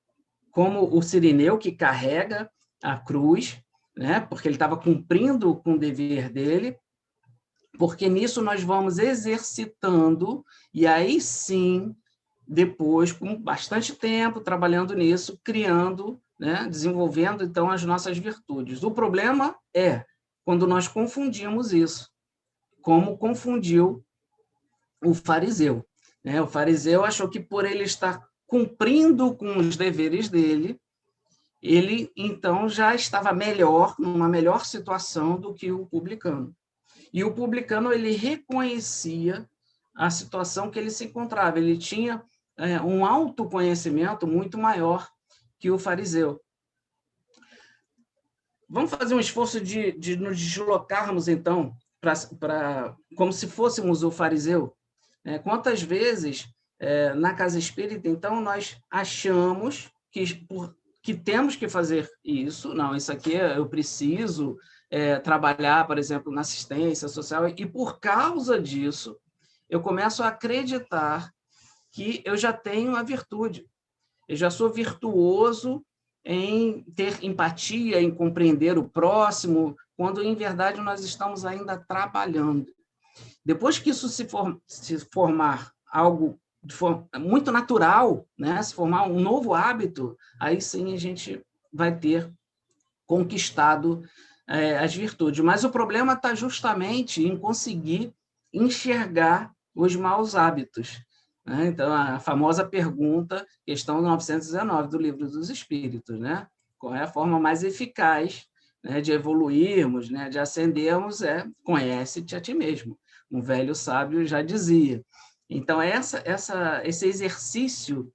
como o Cirineu, que carrega a cruz, né, porque ele estava cumprindo com o dever dele, porque nisso nós vamos exercitando, e aí sim, depois, com bastante tempo trabalhando nisso, criando, né, desenvolvendo, então, as nossas virtudes. O problema é quando nós confundimos isso, como confundiu o fariseu, né? O fariseu achou que por ele estar cumprindo com os deveres dele, ele, então, já estava melhor, numa melhor situação do que o publicano. E o publicano, ele reconhecia a situação que ele se encontrava, ele tinha um autoconhecimento muito maior que o fariseu. Vamos fazer um esforço de nos deslocarmos, então, como se fôssemos o fariseu. Quantas vezes, na casa espírita, então, nós achamos que temos que fazer isso, não, isso aqui eu preciso trabalhar, por exemplo, na assistência social, e por causa disso, eu começo a acreditar que eu já tenho a virtude, eu já sou virtuoso em ter empatia, em compreender o próximo, quando, em verdade, nós estamos ainda trabalhando. Depois que isso se formar algo de forma muito natural, né? Se formar um novo hábito, aí sim a gente vai ter conquistado as virtudes. Mas o problema está justamente em conseguir enxergar os maus hábitos. Né? Então, a famosa pergunta, questão 919 do Livro dos Espíritos, né? Qual é a forma mais eficaz, né, de evoluirmos, né, de ascendermos? Conhece-te a ti mesmo. Um velho sábio já dizia. Então, esse exercício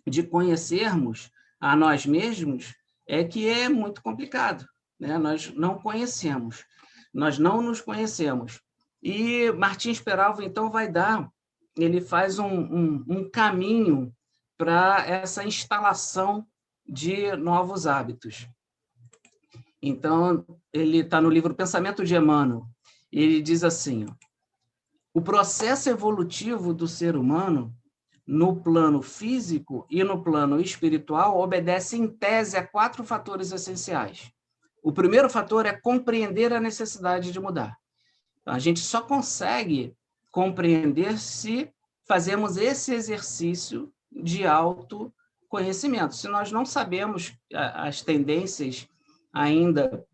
de conhecermos a nós mesmos é que é muito complicado, né? Nós não conhecemos, nós não nos conhecemos. E Martins Peralva, então, ele faz um caminho para essa instalação de novos hábitos. Então, ele está no livro Pensamento de Emmanuel, e ele diz assim, ó, o processo evolutivo do ser humano, no plano físico e no plano espiritual, obedece, em tese, a 4 fatores essenciais. O primeiro fator é compreender a necessidade de mudar. Então, a gente só consegue compreender se fazemos esse exercício de autoconhecimento. Se nós não sabemos as tendências ainda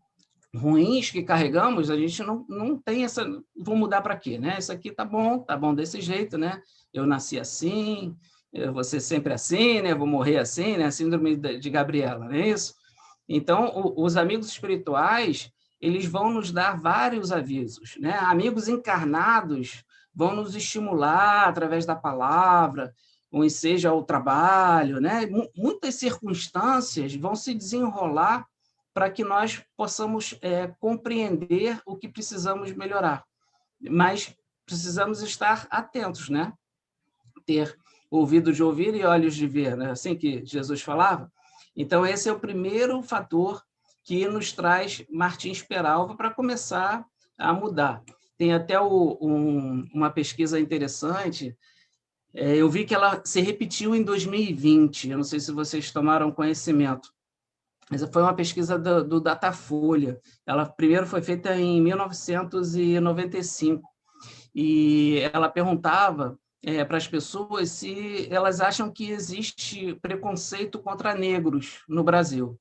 ruins que carregamos, a gente não tem essa... Vou mudar para quê? Né? Isso aqui tá bom desse jeito, né? Eu nasci assim, eu vou ser sempre assim, né? Vou morrer assim, né? Síndrome de Gabriela, não é isso? Então, os amigos espirituais, eles vão nos dar vários avisos, né? Amigos encarnados vão nos estimular através da palavra, ou seja, o trabalho, né? Muitas circunstâncias vão se desenrolar para que nós possamos compreender o que precisamos melhorar. Mas precisamos estar atentos, né? Ter ouvido de ouvir e olhos de ver, né? Assim que Jesus falava. Então, esse é o primeiro fator que nos traz Martins Peralva para começar a mudar. Tem até uma pesquisa interessante, eu vi que ela se repetiu em 2020, eu não sei se vocês tomaram conhecimento, mas foi uma pesquisa do Datafolha. Ela primeiro foi feita em 1995, e ela perguntava para as pessoas se elas acham que existe preconceito contra negros no Brasil.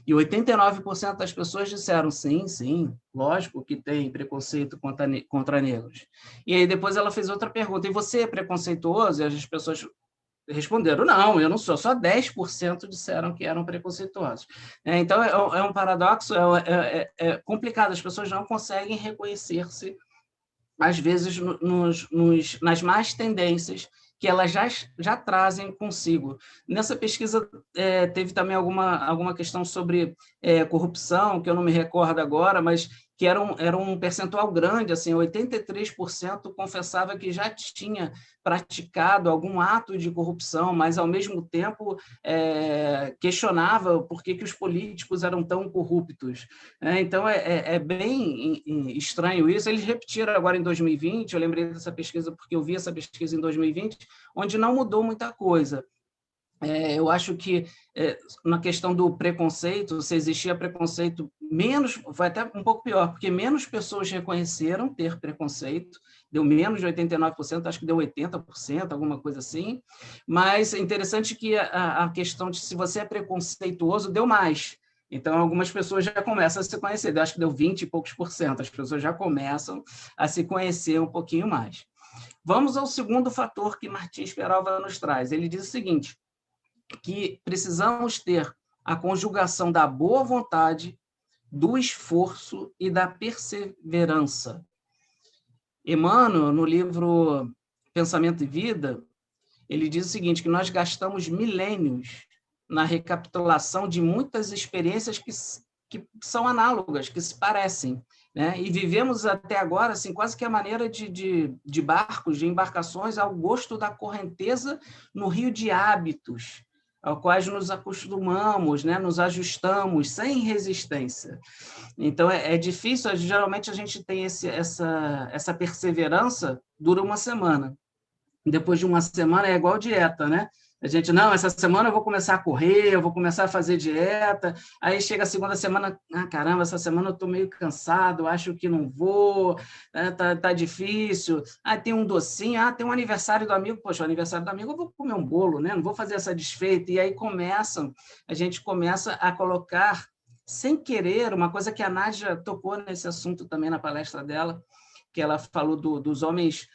E 89% das pessoas disseram sim, lógico que tem preconceito contra negros. E aí depois ela fez outra pergunta, e você é preconceituoso? E as pessoas responderam, não, eu não sou, só 10% disseram que eram preconceituosos. Então, é um paradoxo, é complicado, as pessoas não conseguem reconhecer-se, às vezes, nas más tendências que elas já trazem consigo. Nessa pesquisa, teve também alguma questão sobre corrupção, que eu não me recordo agora, mas que era um percentual grande, assim, 83% confessava que já tinha praticado algum ato de corrupção, mas, ao mesmo tempo, questionava por que os políticos eram tão corruptos. Então, é bem estranho isso. Eles repetiram agora em 2020, eu lembrei dessa pesquisa porque eu vi essa pesquisa em 2020, onde não mudou muita coisa. Eu acho que, na questão do preconceito, se existia preconceito, foi até um pouco pior, porque menos pessoas reconheceram ter preconceito, deu menos de 89%, acho que deu 80%, alguma coisa assim, mas é interessante que a questão de se você é preconceituoso deu mais. Então, algumas pessoas já começam a se conhecer, eu acho que deu 20 e poucos %, as pessoas já começam a se conhecer um pouquinho mais. Vamos ao segundo fator que Martins Peralva nos traz. Ele diz o seguinte, que precisamos ter a conjugação da boa vontade, do esforço e da perseverança. Emmanuel, no livro Pensamento e Vida, ele diz o seguinte, que nós gastamos milênios na recapitulação de muitas experiências que são análogas, que se parecem, né? E vivemos até agora assim, quase que a maneira de barcos, de embarcações, ao gosto da correnteza no rio de hábitos, ao quais nos acostumamos, né? Nos ajustamos sem resistência. Então, é difícil, geralmente a gente tem essa perseverança, dura uma semana. Depois de uma semana é igual dieta, né? A gente, não, essa semana eu vou começar a correr, eu vou começar a fazer dieta, aí chega a segunda semana, caramba, essa semana eu estou meio cansado, acho que não vou, tá difícil, tem um docinho, tem um aniversário do amigo, poxa, o aniversário do amigo eu vou comer um bolo, né? Não vou fazer essa desfeita, e aí a gente começa a colocar, sem querer, uma coisa que a Nádia tocou nesse assunto também na palestra dela, que ela falou dos homens,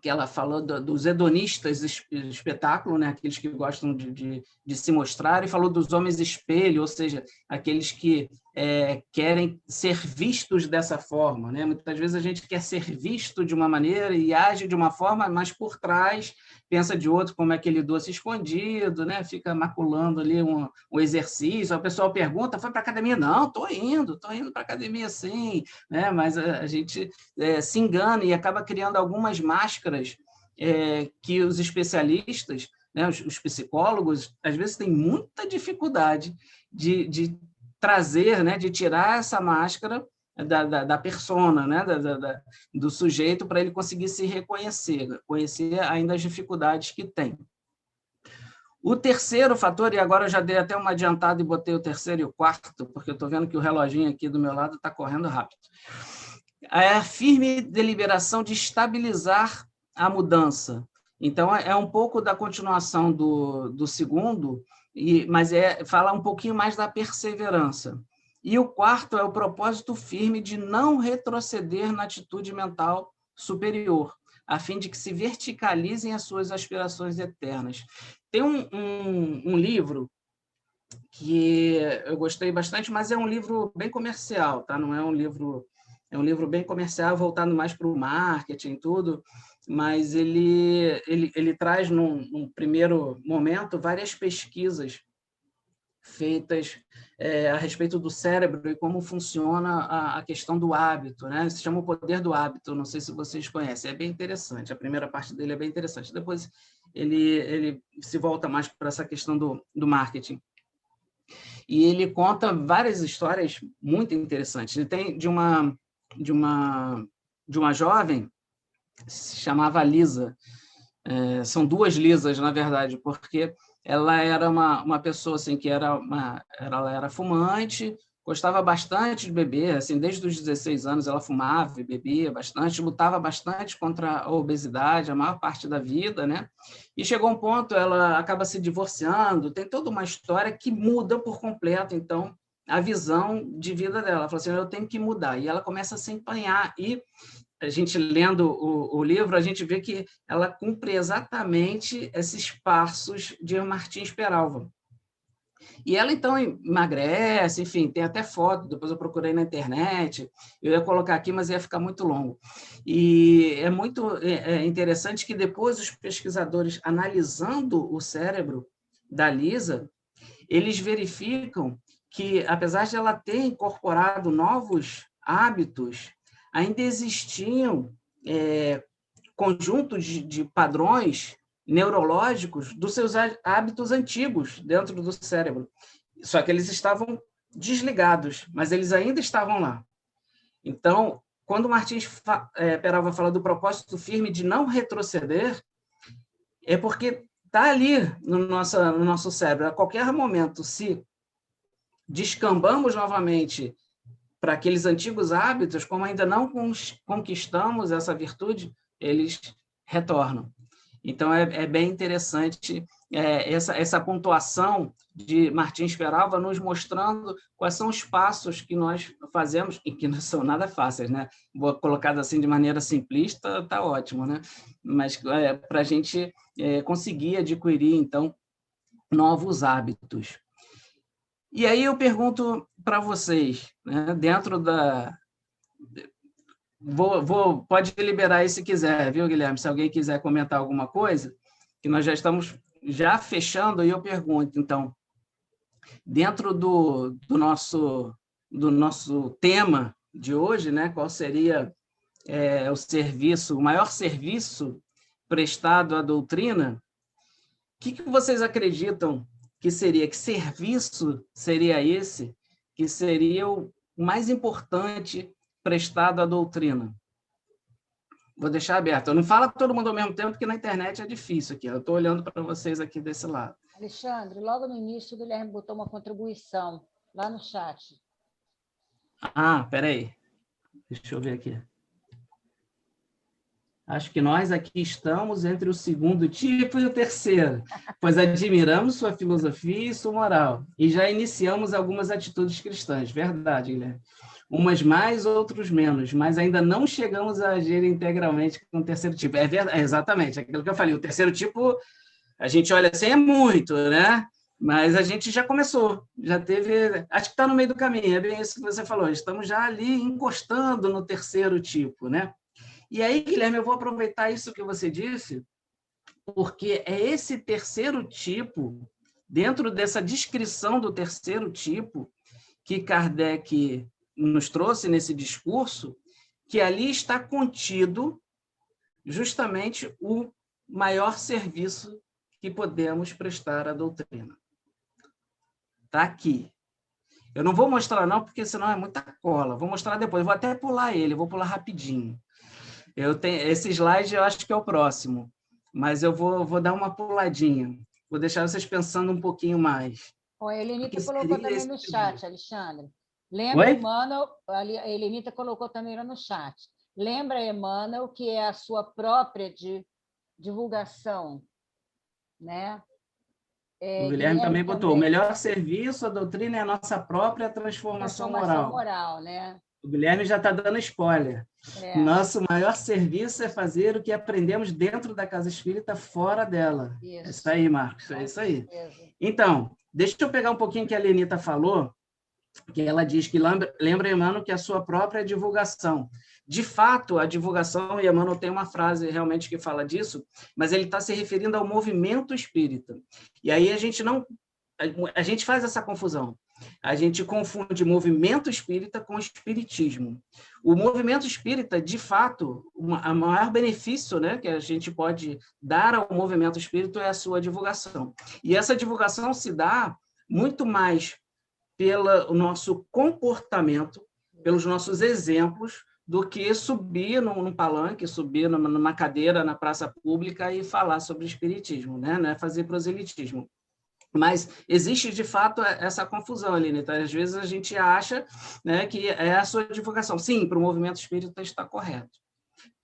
que ela falou dos hedonistas espetáculo, né? Aqueles que gostam de se mostrar, e falou dos homens espelho, ou seja, aqueles que querem ser vistos dessa forma, né? Muitas vezes a gente quer ser visto de uma maneira e age de uma forma, mas por trás pensa de outro, como é aquele doce escondido, né? Fica maculando ali um exercício. O pessoal pergunta: foi para a academia? Não, estou indo para a academia sim, né? Mas a gente se engana e acaba criando algumas máscaras que os especialistas, né, os psicólogos, às vezes têm muita dificuldade de trazer, né, de tirar essa máscara da persona, né, do sujeito, para ele conseguir se reconhecer, conhecer ainda as dificuldades que tem. O terceiro fator, e agora eu já dei até uma adiantada e botei o terceiro e o quarto, porque eu estou vendo que o reloginho aqui do meu lado está correndo rápido, é a firme deliberação de estabilizar a mudança. Então, é um pouco da continuação do segundo, mas fala um pouquinho mais da perseverança. E o quarto é o propósito firme de não retroceder na atitude mental superior, a fim de que se verticalizem as suas aspirações eternas. Tem um livro que eu gostei bastante, mas é um livro bem comercial, tá? Não é um livro... É um livro bem comercial, voltado mais para o marketing e tudo, mas ele traz, num primeiro momento, várias pesquisas feitas a respeito do cérebro e como funciona a questão do hábito, né? Se chama O Poder do Hábito, não sei se vocês conhecem, é bem interessante, a primeira parte dele é bem interessante, depois ele se volta mais para essa questão do marketing. E ele conta várias histórias muito interessantes. Ele tem de uma jovem que se chamava Lisa. São duas Lisas, na verdade, porque ela era uma pessoa assim, que ela era fumante, gostava bastante de beber, assim, desde os 16 anos ela fumava e bebia bastante, lutava bastante contra a obesidade a maior parte da vida, né? E chegou um ponto, ela acaba se divorciando, tem toda uma história que muda por completo, então, a visão de vida dela. Ela falou assim: eu tenho que mudar. E ela começa a se empenhar. E a gente, lendo o livro, a gente vê que ela cumpre exatamente esses passos de Martins Peralva. E ela, então, emagrece, enfim, tem até foto, depois eu procurei na internet, eu ia colocar aqui, mas ia ficar muito longo. E é muito interessante que depois os pesquisadores, analisando o cérebro da Lisa, eles verificam que, apesar de ela ter incorporado novos hábitos, ainda existiam conjuntos de padrões neurológicos dos seus hábitos antigos dentro do cérebro. Só que eles estavam desligados, mas eles ainda estavam lá. Então, quando Martins Peralva fala do propósito firme de não retroceder, é porque está ali no nosso cérebro. A qualquer momento, se descambamos novamente para aqueles antigos hábitos, como ainda não conquistamos essa virtude, eles retornam. Então, é bem interessante essa pontuação de Martins Peralva nos mostrando quais são os passos que nós fazemos, e que não são nada fáceis, né? Vou colocar assim de maneira simplista, está ótimo, né? Mas para a gente conseguir adquirir, então, novos hábitos. E aí eu pergunto para vocês, né, dentro da... Pode liberar aí se quiser, viu, Guilherme? Se alguém quiser comentar alguma coisa, que nós já estamos fechando, e eu pergunto, então, dentro do nosso tema de hoje, né, qual seria o maior serviço prestado à doutrina, o que vocês acreditam que serviço seria esse, que seria o mais importante prestado à doutrina? Vou deixar aberto. Eu não falo todo mundo ao mesmo tempo, porque na internet é difícil aqui. Eu estou olhando para vocês aqui desse lado. Alexandre, logo no início, o Guilherme botou uma contribuição lá no chat. Peraí. Deixa eu ver aqui. Acho que nós aqui estamos entre o segundo tipo e o terceiro, pois admiramos sua filosofia e sua moral, e já iniciamos algumas atitudes cristãs. Verdade, Guilherme. Umas mais, outros menos, mas ainda não chegamos a agir integralmente com o terceiro tipo. É verdade, exatamente, aquilo que eu falei. O terceiro tipo, a gente olha assim, é muito, né? Mas a gente já começou, já teve... Acho que está no meio do caminho, é bem isso que você falou. Estamos já ali encostando no terceiro tipo, né? E aí, Guilherme, eu vou aproveitar isso que você disse, porque é esse terceiro tipo, dentro dessa descrição do terceiro tipo, que Kardec nos trouxe nesse discurso, que ali está contido justamente o maior serviço que podemos prestar à doutrina. Está aqui. Eu não vou mostrar não, porque senão é muita cola. Vou mostrar depois. Vou até pular ele, vou pular rapidinho. Esse slide eu acho que é o próximo, mas eu vou dar uma puladinha. Vou deixar vocês pensando um pouquinho mais. A Helenita colocou também no chat, Alexandre. Lembra, Oi? Emmanuel, a Helenita colocou também lá no chat. Lembra, Emmanuel, que é a sua própria divulgação, né? O Guilherme também botou, o melhor serviço, a doutrina é a nossa própria transformação moral, né? O Guilherme já está dando spoiler. Nosso maior serviço é fazer o que aprendemos dentro da casa espírita, fora dela. Isso. É isso aí, Marcos, é isso aí. Então, deixa eu pegar um pouquinho que a Lenita falou, que ela diz que lembra, Emmanuel, que a sua própria divulgação. De fato, a divulgação, e Emmanuel tem uma frase realmente que fala disso, mas ele está se referindo ao movimento espírita. E aí a gente faz essa confusão. A gente confunde movimento espírita com espiritismo. O movimento espírita, de fato, o maior benefício, né, que a gente pode dar ao movimento espírita é a sua divulgação. E essa divulgação se dá muito mais pelo nosso comportamento, pelos nossos exemplos, do que subir num palanque, subir numa cadeira na praça pública e falar sobre espiritismo, né? Fazer proselitismo. Mas existe, de fato, essa confusão ali, né? Então, às vezes a gente acha, né, que é a sua divulgação. Sim, para o movimento espírita está correto.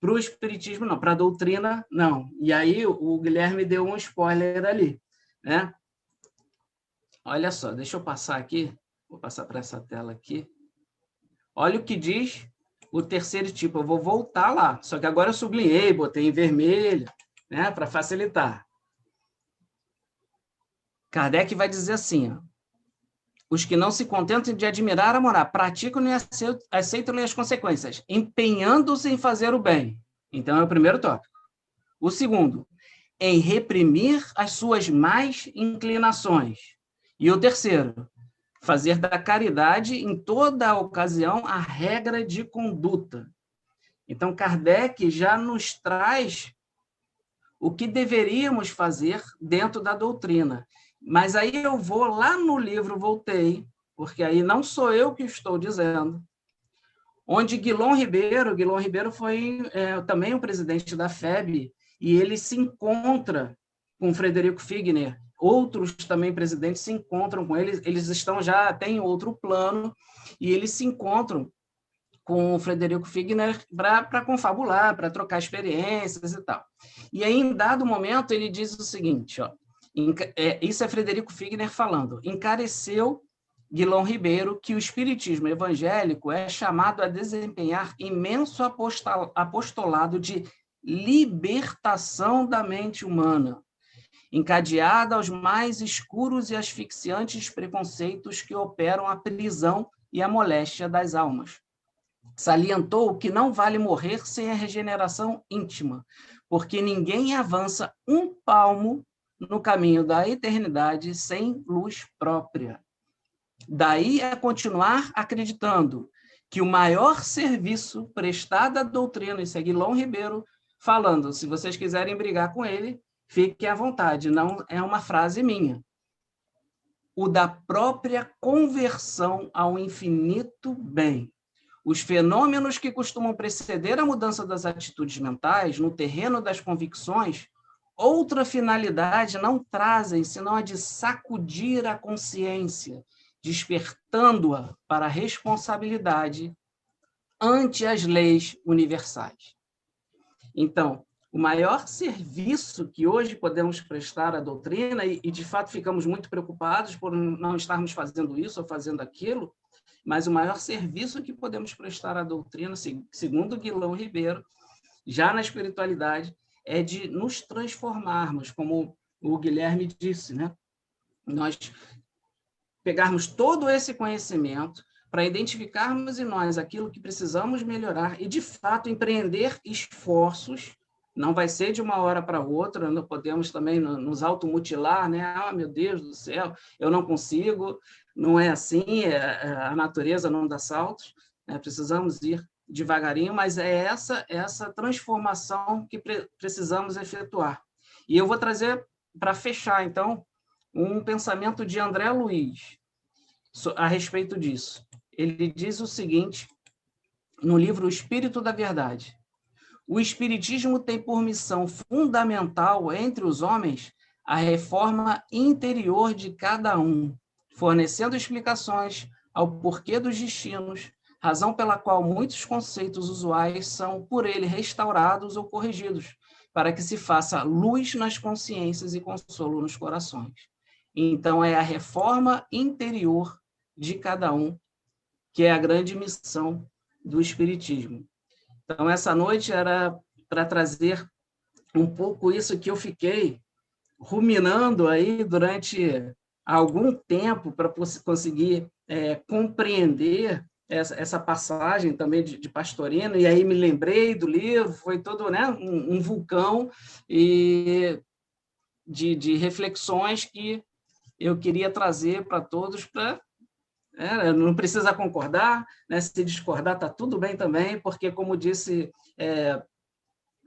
Para o espiritismo, não. Para a doutrina, não. E aí o Guilherme deu um spoiler ali, né? Olha só, deixa eu passar aqui. Vou passar para essa tela aqui. Olha o que diz o terceiro tipo. Eu vou voltar lá. Só que agora eu sublinhei, botei em vermelho, né, para facilitar. Kardec vai dizer assim, ó, os que não se contentam de admirar a moral, praticam e aceitam as consequências, empenhando-se em fazer o bem. Então, é o primeiro tópico. O segundo, em reprimir as suas más inclinações. E o terceiro, fazer da caridade em toda a ocasião a regra de conduta. Então, Kardec já nos traz o que deveríamos fazer dentro da doutrina. Mas aí eu vou lá no livro, voltei, porque aí não sou eu que estou dizendo, onde Guilom Ribeiro foi também o presidente da FEB, e ele se encontra com Frederico Figner, outros também presidentes se encontram com eles, eles estão já, têm outro plano, e eles se encontram com o Frederico Figner para confabular, para trocar experiências e tal. E aí, em dado momento, ele diz o seguinte, ó, isso é Frederico Figner falando, encareceu Guilom Ribeiro que o espiritismo evangélico é chamado a desempenhar imenso apostolado de libertação da mente humana, encadeada aos mais escuros e asfixiantes preconceitos que operam a prisão e a moléstia das almas. Salientou que não vale morrer sem a regeneração íntima, porque ninguém avança um palmo no caminho da eternidade sem luz própria. Daí a continuar acreditando que o maior serviço prestado à doutrina, isso é Guilom Ribeiro falando, se vocês quiserem brigar com ele, fiquem à vontade, não é uma frase minha. O da própria conversão ao infinito bem. Os fenômenos que costumam preceder a mudança das atitudes mentais no terreno das convicções, outra finalidade não trazem senão a de sacudir a consciência, despertando-a para a responsabilidade ante as leis universais. Então, o maior serviço que hoje podemos prestar à doutrina, e de fato ficamos muito preocupados por não estarmos fazendo isso ou fazendo aquilo, mas o maior serviço que podemos prestar à doutrina, segundo Guilherme Ribeiro, já na espiritualidade, é de nos transformarmos, como o Guilherme disse, né? Nós pegarmos todo esse conhecimento para identificarmos em nós aquilo que precisamos melhorar e, de fato, empreender esforços. Não vai ser de uma hora para outra, não podemos também nos automutilar, né? Ah, meu Deus do céu, eu não consigo, não é assim, a natureza não dá saltos, né? Precisamos ir devagarinho, mas é essa transformação que precisamos efetuar. E eu vou trazer, para fechar, então, um pensamento de André Luiz a respeito disso. Ele diz o seguinte, no livro O Espírito da Verdade: o Espiritismo tem por missão fundamental entre os homens a reforma interior de cada um, fornecendo explicações ao porquê dos destinos, razão pela qual muitos conceitos usuais são por ele restaurados ou corrigidos, para que se faça luz nas consciências e consolo nos corações. Então, é a reforma interior de cada um que é a grande missão do Espiritismo. Então, essa noite era para trazer um pouco isso que eu fiquei ruminando aí durante algum tempo para conseguir compreender essa passagem também de Pastorino, e aí me lembrei do livro, foi todo, né, um vulcão e de reflexões que eu queria trazer para todos, não precisa concordar, né? Se discordar está tudo bem também, porque, como disse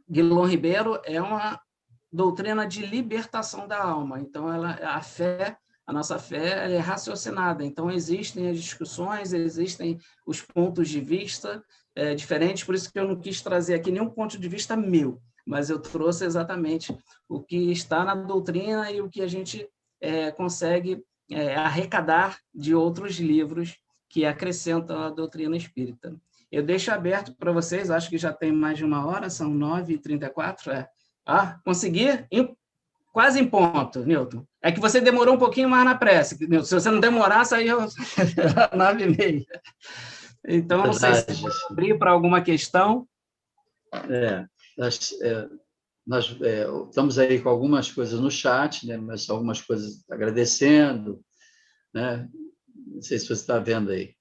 Guilherme Ribeiro, é uma doutrina de libertação da alma. Então, a nossa fé ela é raciocinada. Então, existem as discussões, existem os pontos de vista diferentes, por isso que eu não quis trazer aqui nenhum ponto de vista meu, mas eu trouxe exatamente o que está na doutrina e o que a gente consegue arrecadar de outros livros que acrescentam a doutrina espírita. Eu deixo aberto para vocês, acho que já tem mais de uma hora, são 9h34. Consegui? Quase em ponto, Newton. É que você demorou um pouquinho mais na prece, Newton. Se você não demorar, saiu 9h30. Então, não sei se abrir para alguma questão. Nós estamos aí com algumas coisas no chat, né? Mas algumas coisas agradecendo, né? Não sei se você está vendo aí.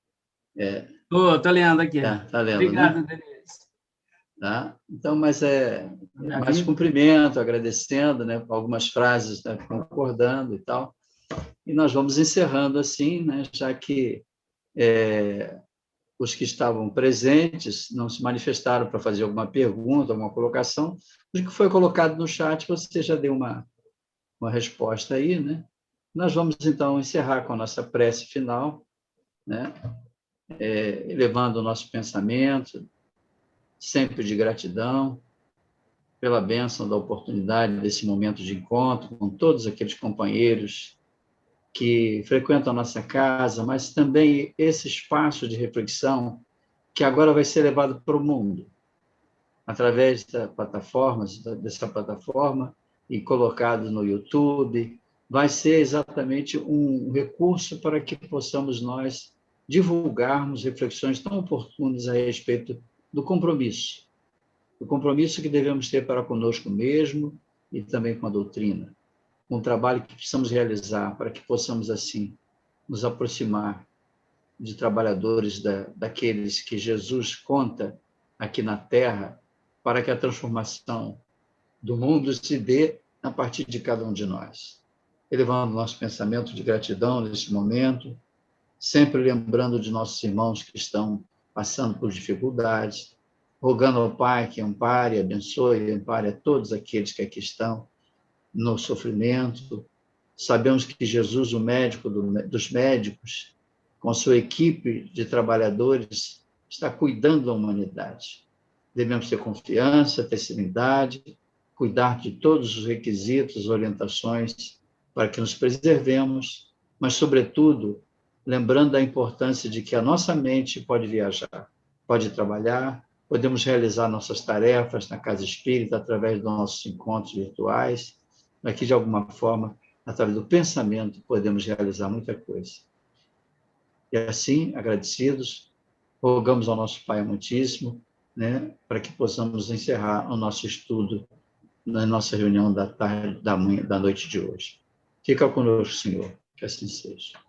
Estou lendo aqui. Tá lendo, obrigado, né? Denise. Tá? Então, mas mais cumprimento, agradecendo, né? Algumas frases, né? Concordando e tal. E nós vamos encerrando assim, né? Já que os que estavam presentes não se manifestaram para fazer alguma pergunta, alguma colocação. O que foi colocado no chat, você já deu uma resposta aí, né? Nós vamos, então, encerrar com a nossa prece final, né? Elevando o nosso pensamento, sempre de gratidão, pela bênção da oportunidade desse momento de encontro com todos aqueles companheiros que frequentam a nossa casa, mas também esse espaço de reflexão que agora vai ser levado para o mundo, através dessa plataforma e colocado no YouTube, vai ser exatamente um recurso para que possamos nós divulgarmos reflexões tão oportunas a respeito do compromisso que devemos ter para conosco mesmo e também com a doutrina, um trabalho que precisamos realizar para que possamos, assim, nos aproximar de trabalhadores daqueles que Jesus conta aqui na Terra, para que a transformação do mundo se dê a partir de cada um de nós. Elevando nosso pensamento de gratidão nesse momento, sempre lembrando de nossos irmãos que estão passando por dificuldades, rogando ao Pai que ampare, abençoe e ampare a todos aqueles que aqui estão no sofrimento. Sabemos que Jesus, o médico dos médicos, com sua equipe de trabalhadores, está cuidando da humanidade. Devemos ter confiança, ter serenidade, cuidar de todos os requisitos, orientações, para que nos preservemos, mas, sobretudo, lembrando da importância de que a nossa mente pode viajar, pode trabalhar, podemos realizar nossas tarefas na casa espírita através dos nossos encontros virtuais, mas que, de alguma forma, através do pensamento, podemos realizar muita coisa. E assim, agradecidos, rogamos ao nosso Pai Amantíssimo, né, para que possamos encerrar o nosso estudo na nossa reunião da tarde, da noite de hoje. Fica conosco, Senhor, que assim seja.